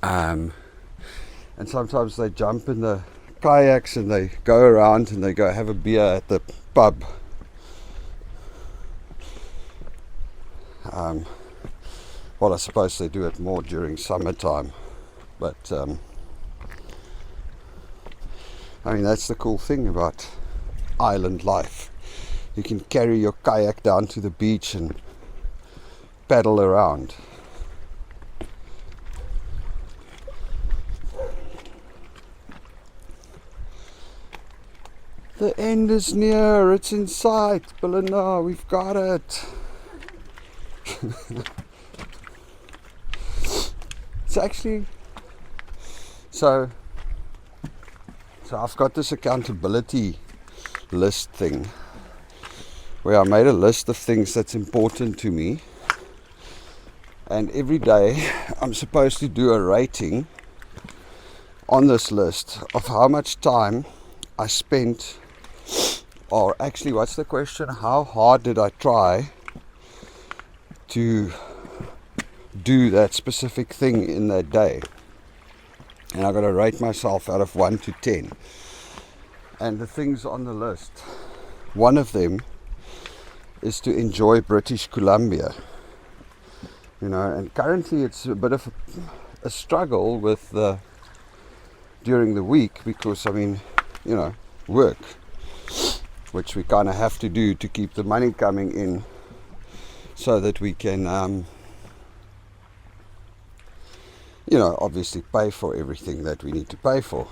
and sometimes they jump in the kayaks and they go around and they go have a beer at the pub. Well, I suppose they do it more during summertime, but I mean, that's the cool thing about island life. You can carry your kayak down to the beach and paddle around. The end is near, it's in sight, Belinda, we've got it. It's actually, so I've got this accountability list thing where I made a list of things that's important to me, and every day I'm supposed to do a rating on this list of how much time I spent, or actually, what's the question? How hard did I try to do that specific thing in that day? And I've got to rate myself out of 1 to 10. And the things on the list, one of them is to enjoy British Columbia. You know, and currently it's a bit of a struggle with during the week, because I mean, you know, work, which we kind of have to do to keep the money coming in, so that we can you know, obviously pay for everything that we need to pay for.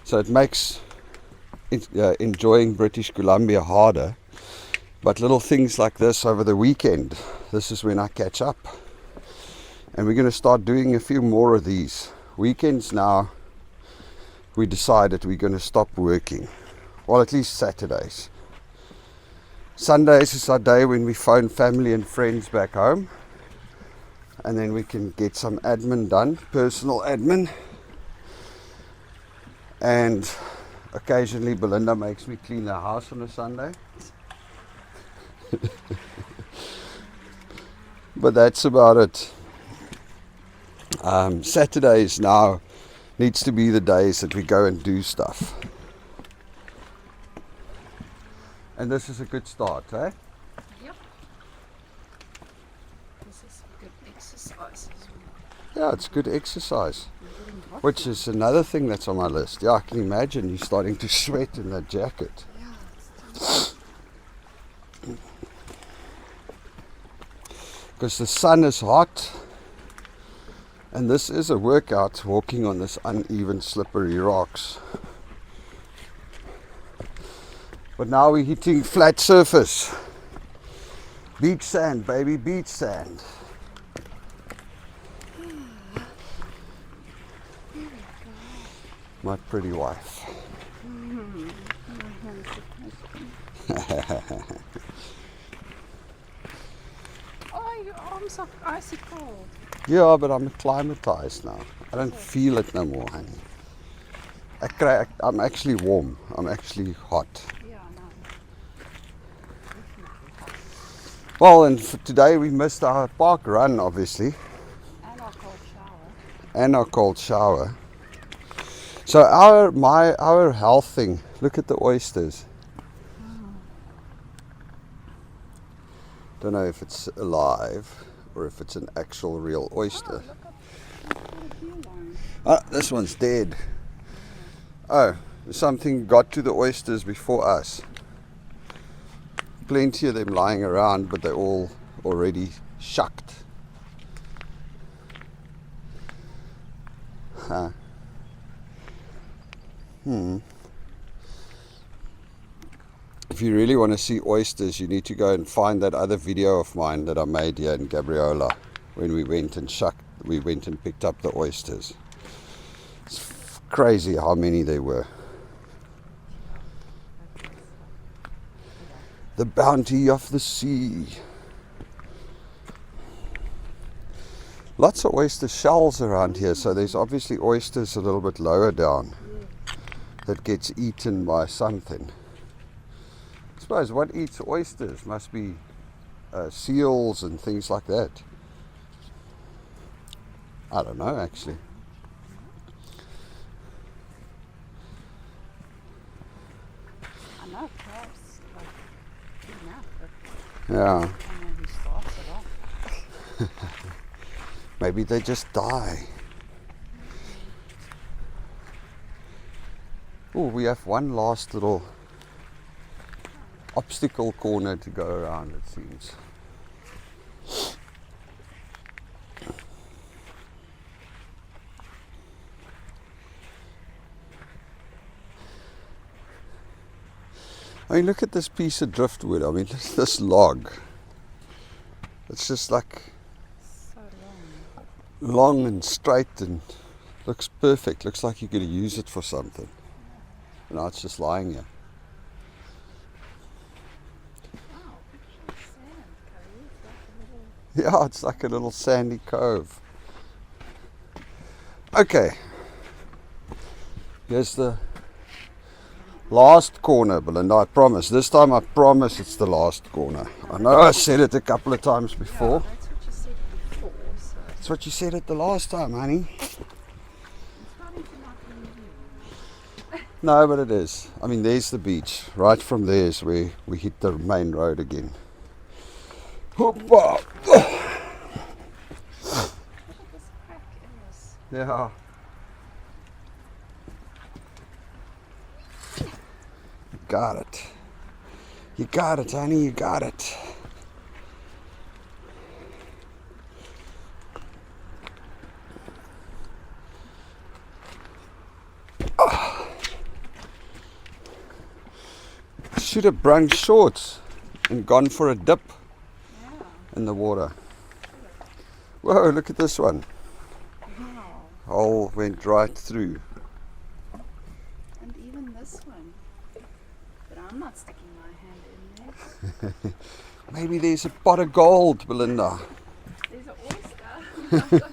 So it makes enjoying British Columbia harder. But little things like this over the weekend, this is when I catch up. And we're going to start doing a few more of these. Weekends now, we decided we're going to stop working. Well, at least Saturdays. Sundays is our day when we phone family and friends back home. And then we can get some admin done, personal admin. And occasionally Belinda makes me clean the house on a Sunday. But that's about it. Saturdays now needs to be the days that we go and do stuff. And this is a good start, eh? Yeah, it's good exercise, which is another thing that's on my list. Yeah, I can imagine you starting to sweat in that jacket. Because the sun is hot, and this is a workout, walking on this uneven, slippery rocks. But now we're hitting flat surface. Beach sand, baby, beach sand. My pretty wife. Oh, your arms are icy cold. Yeah, but I'm acclimatized now. I don't feel it no more, honey. I'm actually warm. I'm actually hot. Yeah, no. Well, and for today we missed our park run, obviously. And our cold shower. And our cold shower. So our health thing, look at the oysters. Don't know if it's alive or if it's an actual real oyster. Ah, this one's dead. Oh, something got to the oysters before us. Plenty of them lying around, but they're all already shucked. Huh. If you really want to see oysters, you need to go and find that other video of mine that I made here in Gabriola when we went and picked up the oysters. It's crazy how many there were. The bounty of the sea. Lots of oyster shells around here, so there's obviously oysters a little bit lower down that gets eaten by something. I suppose what eats oysters must be seals and things like that. I don't know actually. I know crabs like enough, but Yeah. I don't know who starts it off. Maybe they just die. Oh, we have one last little obstacle corner to go around, it seems. I mean, look at this piece of driftwood. I mean, this log. It's just like So long and straight and looks perfect. Looks like you're going to use it for something. And now it's just lying here. Wow, picture of sand, Curry. It's like a little... Yeah, it's like a little sandy cove. Okay. Here's the last corner, Belinda, I promise. This time I promise it's the last corner. I know I said it a couple of times before. Yeah, that's what you said before, so That's what you said it the last time, honey. it's starting to not be you. No, but it is. I mean, there's the beach. Right from there is where we hit the main road again. Hoppa! Look at this crack in this. Yeah. You got it. You got it, honey. You got it. Should have brung shorts and gone for a dip Yeah. in the water. Whoa, look at this one. Wow. Hole went right through. And even this one. But I'm not sticking my hand in there. Maybe there's a pot of gold, Belinda. There's an oyster.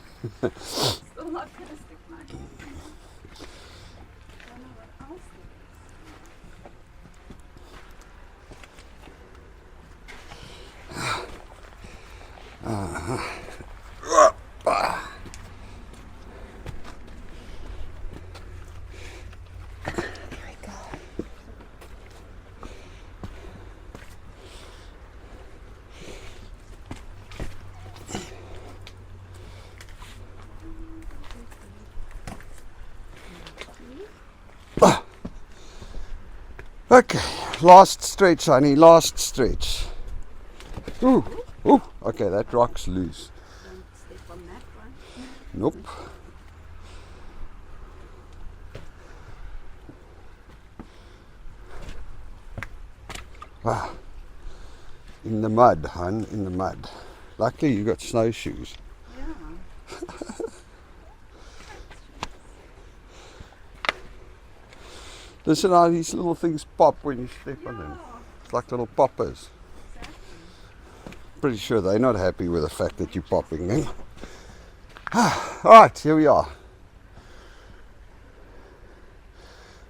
Still not going to stick my hand in there. I don't know what else there is. There we go. Okay, last stretch, honey, last stretch. Ooh, ooh, okay, that rock's loose. Don't step on that one. Nope. Ah, in the mud, hon, in the mud. Luckily you got snowshoes. Yeah. Listen how these little things pop when you step on them. Yeah. It's like little poppers. Exactly. Pretty sure they're not happy with the fact that you're popping them. Alright, here we are.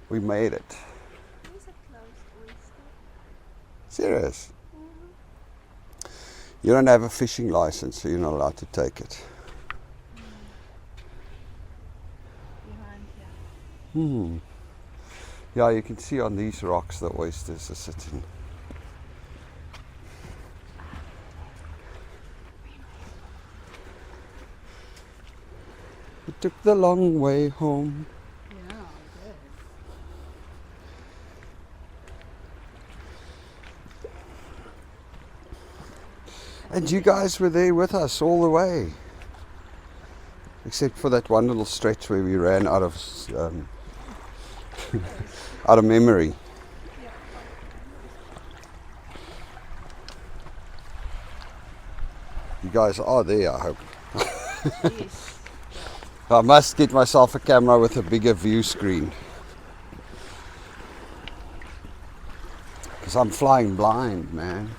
We made it. There's a closed oyster. Serious? You don't have a fishing license, so you're not allowed to take it. Behind here. Hmm. Yeah, you can see on these rocks the oysters are sitting. We took the long way home. Yeah, good. And you guys were there with us all the way. Except for that one little stretch where we ran out of out of memory. You guys are there, I hope. Yes. I must get myself a camera with a bigger view screen. Because I'm flying blind, man.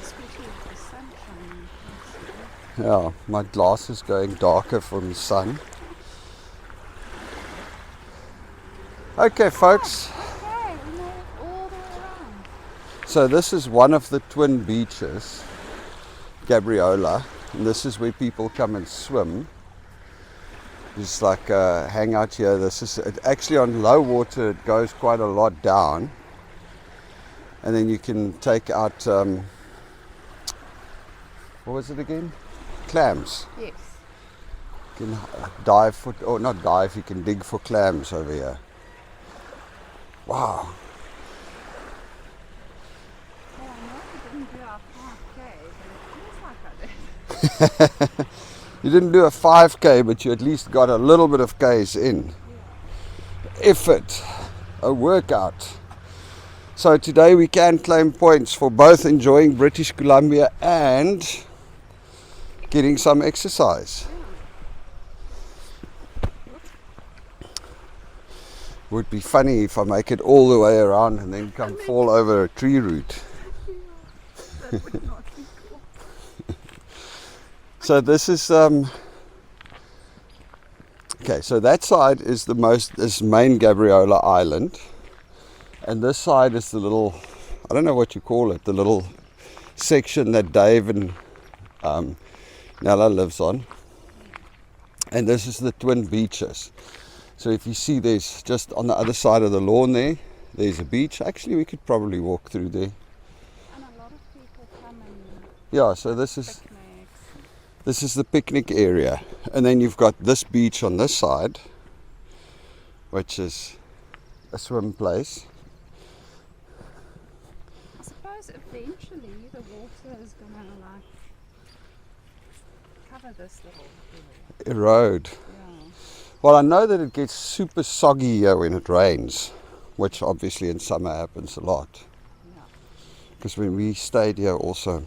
Especially with the sunshine. You can Yeah, my glass is going darker from the sun. Okay, folks. Okay, we made it all the way around. So this is one of the twin beaches, Gabriola, and this is where people come and swim. Just like hang out here. This is actually on low water. It goes quite a lot down, and then you can take out what was it again? Clams. Yes. You can dive for, or not dive. You can dig for clams over here. Wow. Well, I know we didn't do our 5K, but it feels like I did. You didn't do a 5K, but you at least got a little bit of Ks in. Yeah. Effort, a workout. So today we can claim points for both enjoying British Columbia and getting some exercise. Would be funny if I make it all the way around and then come fall over a tree root. That would not be cool. So this is okay, so that side is this main Gabriola Island, and this side is the little, I don't know what you call it, the little section that Dave and Nella lives on. And this is the twin beaches. So if you see, there's just on the other side of the lawn there's a beach. Actually, we could probably walk through there. And a lot of people come and Yeah, so this is picnics. the picnic area. And then you've got this beach on this side, which is a swim place. I suppose eventually the water is going to like cover this little hill. Erode. Yeah. Well, I know that it gets super soggy here when it rains, which obviously in summer happens a lot. Yeah. Because when we stayed here also,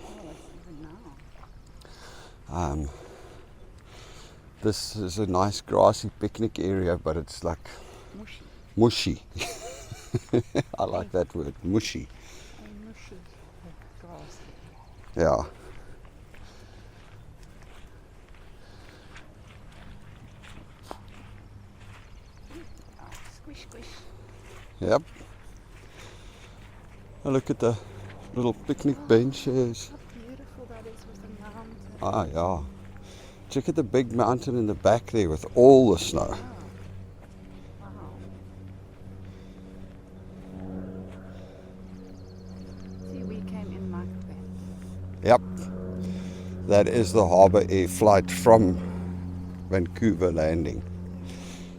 Oh, even now. this is a nice grassy picnic area, but it's like Mushy. mushy. I like that word, mushy. And mushy grass. Yeah. Oh, squish, squish. Yep. Oh, look at the little picnic benches. How beautiful that is with the mountain. Ah, yeah. Check out the big mountain in the back there with all the snow. Oh. Wow. See, we came in like that. Yep. That is the Harbour Air flight from Vancouver landing.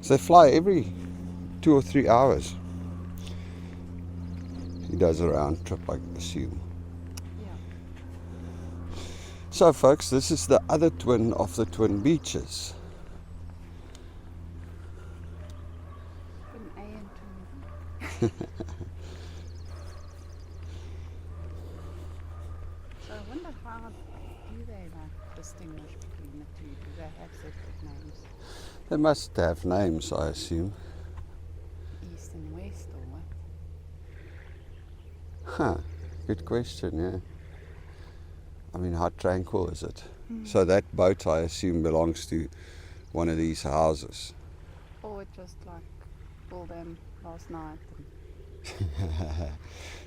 So they fly every 2 or 3 hours. He does a round trip, I assume. Yeah. So folks, this is the other twin of the twin beaches. Put an A into it. So I wonder how do they like distinguish between the two? Do they have separate names? They must have names, I assume. East and west or what? Huh, good question, yeah. I mean, how tranquil is it? So that boat, I assume, belongs to one of these houses. Or it just like pulled in last night.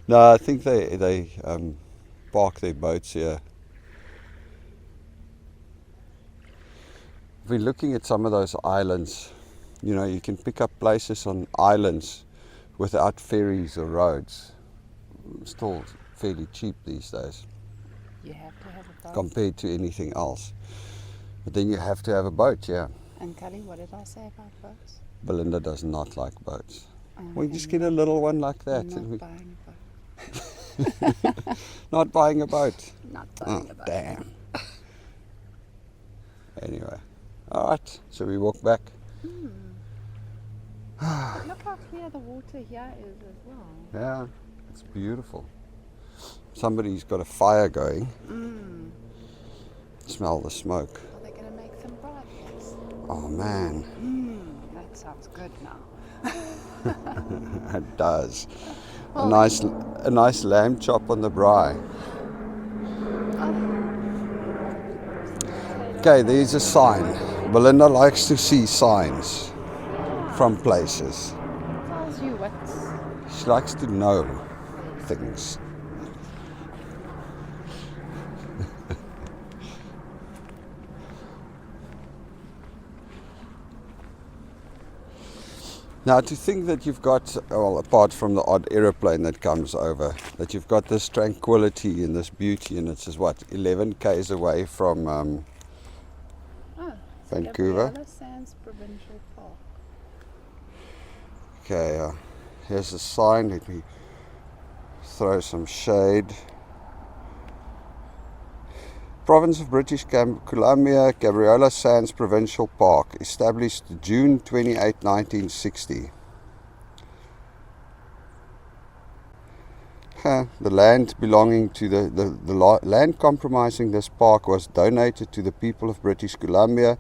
No, I think they park their boats here. If we're looking at some of those islands, you know, you can pick up places on islands without ferries or roads. Still fairly cheap these days You have to have a boat. compared to anything else. But then you have to have a boat, yeah. And Kelly, what did I say about boats? Belinda does not like boats. Um, We just and get a little one like that. not And we, buying a boat. not buying a boat. Not Oh, buying a boat. damn. Anyway, all right. So we walk back. But look how clear the water here is as well. Yeah, it's beautiful. Somebody's got a fire going. Smell the smoke. Are they going to make some broadheads? Oh man, That sounds good now. it does. a nice lamb chop on the braai. Okay, there's a sign. Belinda likes to see signs from places. Tells you what. She likes to know things. Now, to think that you've got, well, apart from the odd aeroplane that comes over, that you've got this tranquility and this beauty, and it's just what, 11 k's away from Vancouver. Gabriola Sands Provincial Park. Okay, here's a sign. Let me throw some shade. Province of British Columbia, Gabriola Sands Provincial Park, established June 28, 1960. The land belonging to the land comprising this park was donated to the people of British Columbia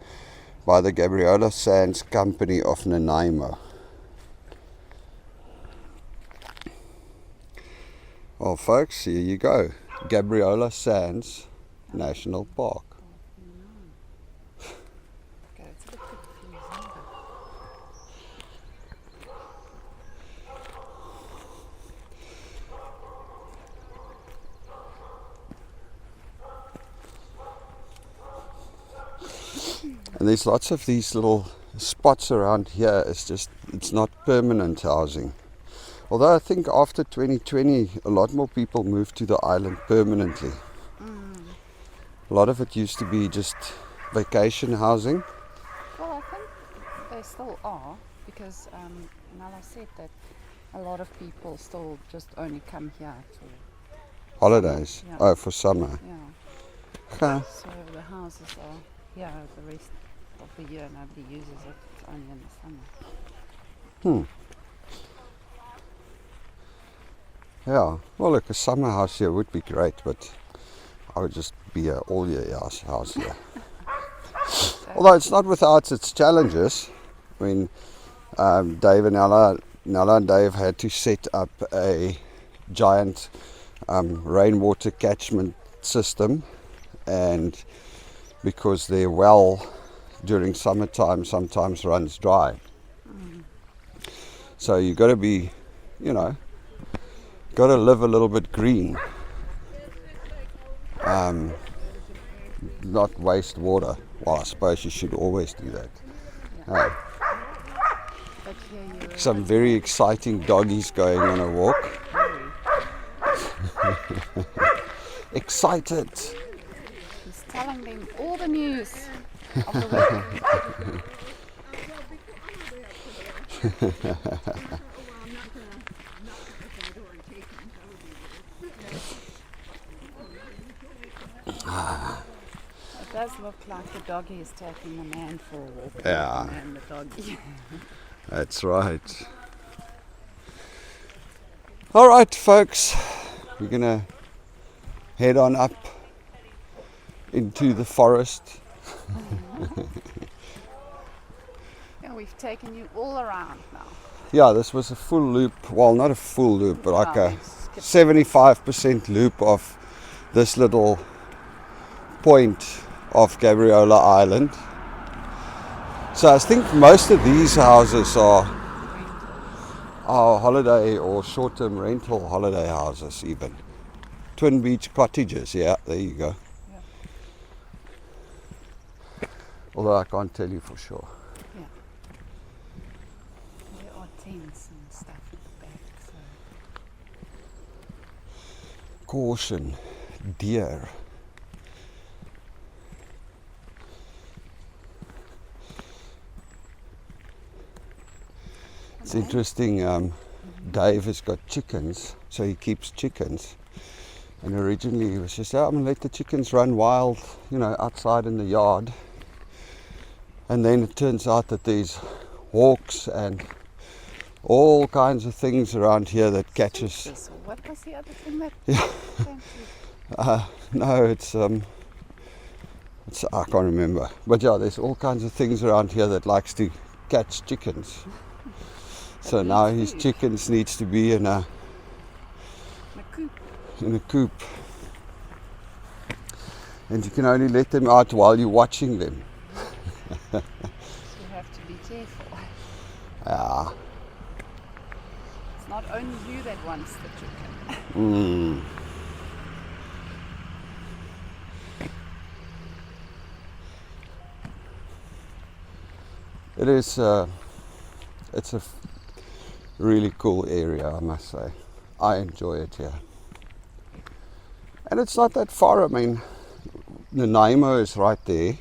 by the Gabriola Sands Company of Nanaimo. Well, folks, here you go. Gabriola Sands National Park. Okay, it's a bit confusing. And there's lots of these little spots around here. It's not permanent housing. Although I think after 2020, a lot more people moved to the island permanently. A lot of it used to be just vacation housing. Well, I think they still are because Nala said that a lot of people still just only come here for Holidays. Yeah. Oh, for summer. yeah. Okay. So the houses are here the rest of the year. Nobody uses it. It's only in the summer. Yeah. Well, look, a summer house here would be great, but I would just be an all-year house here. Although it's not without its challenges. I mean, Dave and Nala and Dave had to set up a giant rainwater catchment system, and because their well during summertime sometimes runs dry. So you got to be, got to live a little bit green. Not waste water. Well, I suppose you should always do that. But here you're Some very exciting doggies going on a walk. Excited. He's telling them all the news of the week. It does look like the doggy is taking the man for a walk. Yeah. And the doggy. That's right. All right, folks. We're going to head on up into the forest. Yeah, we've taken you all around now. Yeah, this was a full loop. Well, not a full loop, but like Oh, a we've skipped 75% loop of this little point of Gabriola Island. So I think most of these houses are holiday or short-term rental holiday houses even. Twin Beach cottages, yeah, there you go. Yeah. Although I can't tell you for sure. Yeah. There are tents and stuff at the back. So. Caution, deer. It's interesting, Dave has got chickens, so he keeps chickens. And originally he was just, I'm going to let the chickens run wild, outside in the yard. And then it turns out that there's hawks and all kinds of things around here that catches. So what was the other thing that Yeah. came to? No, it's I can't remember. But yeah, there's all kinds of things around here that likes to catch chickens. So now his chickens needs to be in a in a coop. And you can only let them out while you're watching them. So you have to be careful. Yeah. It's not only you that wants the chicken. Mm. It is. It's a really cool area, I must say. I enjoy it here, and it's not that far. I mean, Nanaimo is right there.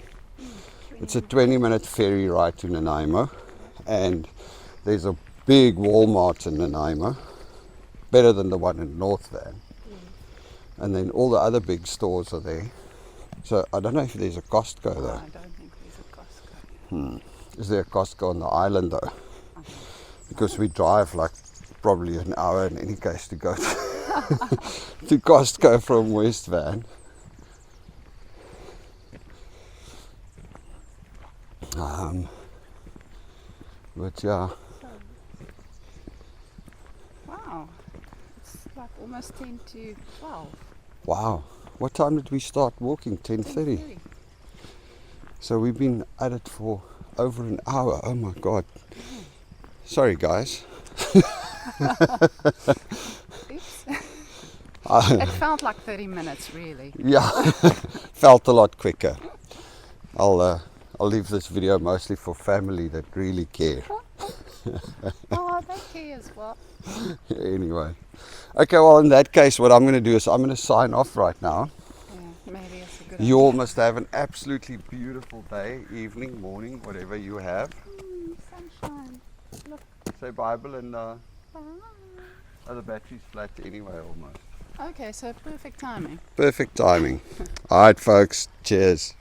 It's a 20-minute ferry ride to Nanaimo, and there's a big Walmart in Nanaimo, better than the one in North Van. And then all the other big stores are there. So I don't know if there's a Costco No, though. I don't think there's a Costco. Is there a Costco on the island though? Because we drive like probably an hour in any case to go to Costco from West Van. But yeah, Wow. It's like almost 10 to 12. wow. What time did we start walking? 10:30. 10:30. So we've been at it for over an hour. Oh my God. Sorry guys. Oops. It felt like 30 minutes, really. Yeah, felt a lot quicker. I'll leave this video mostly for family that really care. Oh, they care as well. Anyway. Okay, well in that case what I'm going to do is I'm going to sign off right now. Yeah, maybe it's a good You all idea. must have an absolutely beautiful day, evening, morning, whatever you have. Sunshine. Look. Say Bible and Bye. the battery's flat anyway almost. Okay, so perfect timing. Perfect timing. Alright folks, cheers.